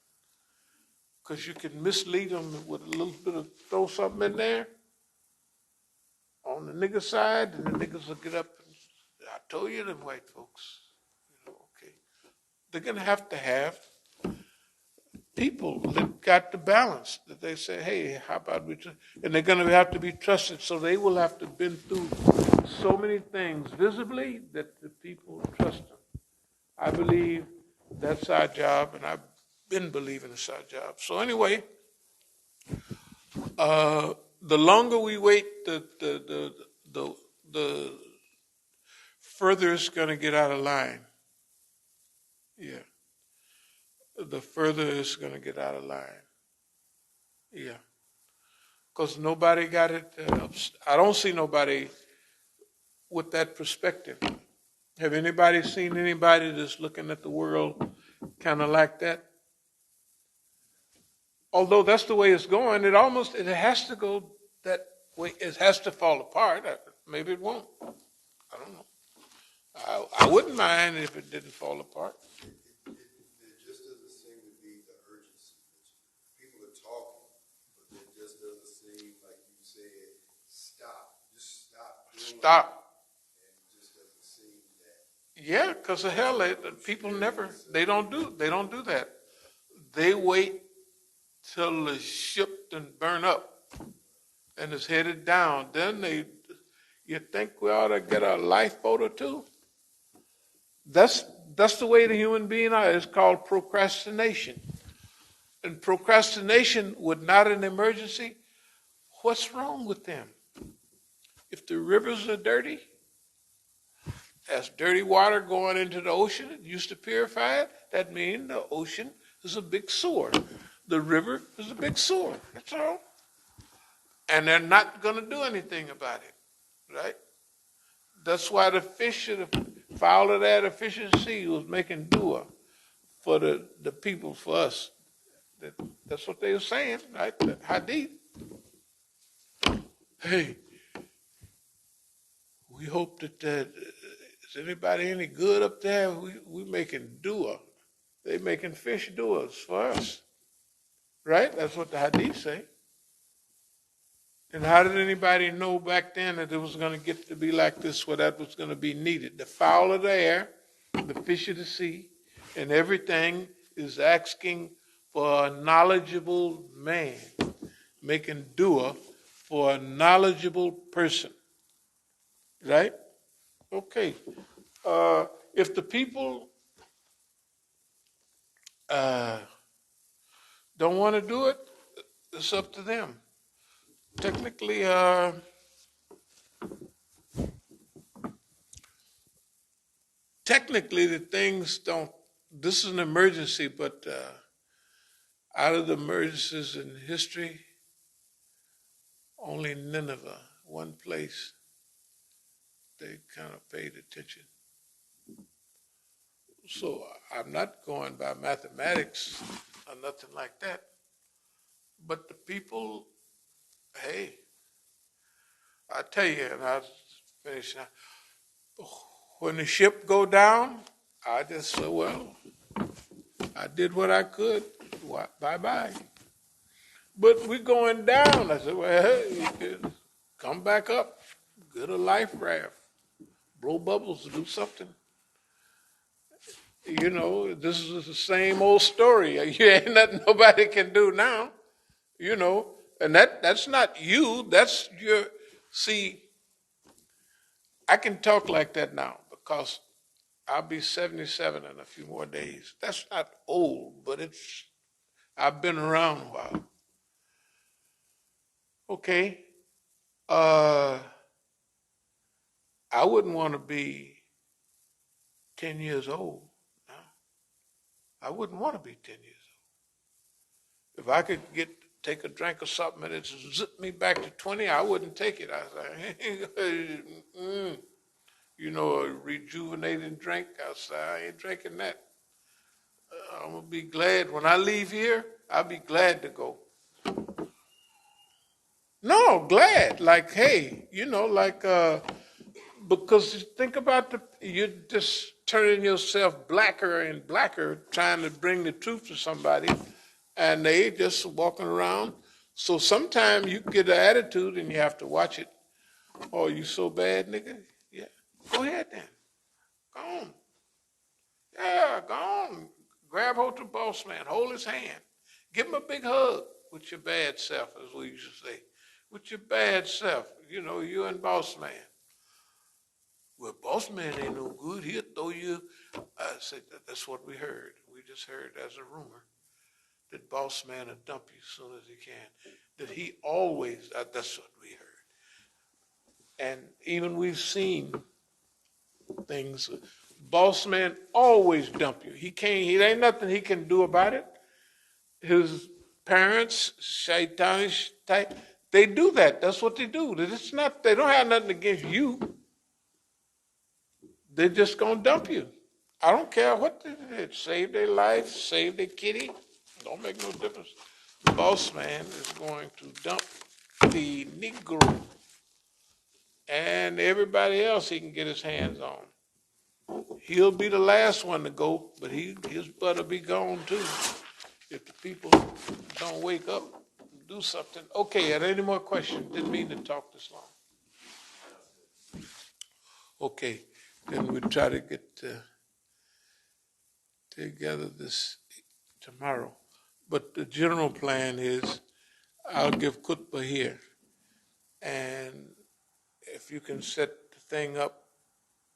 Because you can mislead them with a little bit of, throw something in there on the nigger side, and the niggers will get up and, I told you them white folks. You know, okay. They're going to have people that got the balance, that they say, hey, how about we, and they're going to have to be trusted, so they will have to have been through so many things visibly that the people trust them. I believe that's our job, and I've been believing it's our job. So anyway, the longer we wait, the further it's going to get out of line. Yeah. The further it's going to get out of line. Yeah. Because nobody got it. I don't see nobody with that perspective. Have anybody seen anybody that's looking at the world kind of like that? Although that's the way it's going, it has to go that way. It has to fall apart. Maybe it won't. I don't know. I wouldn't mind if it didn't fall apart. It stop. And it just doesn't seem that. Yeah, because of hell, people never, they don't do that. They wait till the ship done burn up and it's headed down. Then you think we ought to get a lifeboat or two? That's the way the human being is. It's called procrastination. And procrastination with not an emergency, what's wrong with them? If the rivers are dirty, that's dirty water going into the ocean. It used to purify it. That means the ocean is a big sewer. The river is a big sewer. That's all. And they're not going to do anything about it, right? That's why the fish, the fowl of that, the fish of the sea was making dua for the people, for us. That's what they were saying, right? The hadith. Hey, we hope that is anybody any good up there? We making dua. They making fish duas for us, right? That's what the hadith say. And how did anybody know back then that it was going to get to be like this, where that was going to be needed? The fowl of the air, the fish of the sea, and everything is asking for a knowledgeable man, making dua for a knowledgeable person, right? Okay. If the people don't want to do it, it's up to them. Technically, the things don't. This is an emergency, but out of the emergencies in history, only Nineveh, one place, they kind of paid attention. So I'm not going by mathematics or nothing like that. But the people, hey, I tell you, and I'll finish now. When the ship go down, I just say, well, I did what I could. Bye-bye. But we're going down. I said, well, hey, you can come back up, get a life raft, blow bubbles, do something. You know, this is the same old story. You ain't nothing nobody can do now, you know. And that's not you. That's your, see, I can talk like that now because I'll be 77 in a few more days. That's not old, but I've been around a while. Okay. I wouldn't want to be 10 years old. No. I wouldn't want to be 10 years old. If I could take a drink of something and it zipped me back to 20, I wouldn't take it. I was like, you know, a rejuvenating drink. I said, I ain't drinking that. I'm going to be glad. When I leave here, I'll be glad to go. No, glad. Like, hey, you know, like, because think about you're just turning yourself blacker and blacker, trying to bring the truth to somebody, and they just walking around. So sometimes you get an attitude and you have to watch it. Oh, you so bad, nigga? Yeah. Go ahead then. Go on. Yeah, go on. Grab hold to the boss man. Hold his hand. Give him a big hug with your bad self, as we used to say. With your bad self. You know, you and boss man. Well, boss man ain't no good. He'll throw you. I said, that's what we heard. We just heard as a rumor that boss man will dump you as soon as he can. That he always, that's what we heard. And even we've seen things. Boss man always dump you. He ain't nothing he can do about it. His parents, shaitanish type, they do that. That's what they do. They don't have nothing against you. They're just going to dump you. I don't care what they did. Save their life, save their kitty. Don't make no difference. The boss man is going to dump the Negro and everybody else he can get his hands on. He'll be the last one to go, but his butt will be gone too if the people don't wake up and do something. Okay, are there any more questions? Didn't mean to talk this long. Okay, then we'll try to get together this tomorrow. But the general plan is I'll give khutbah here. And if you can set the thing up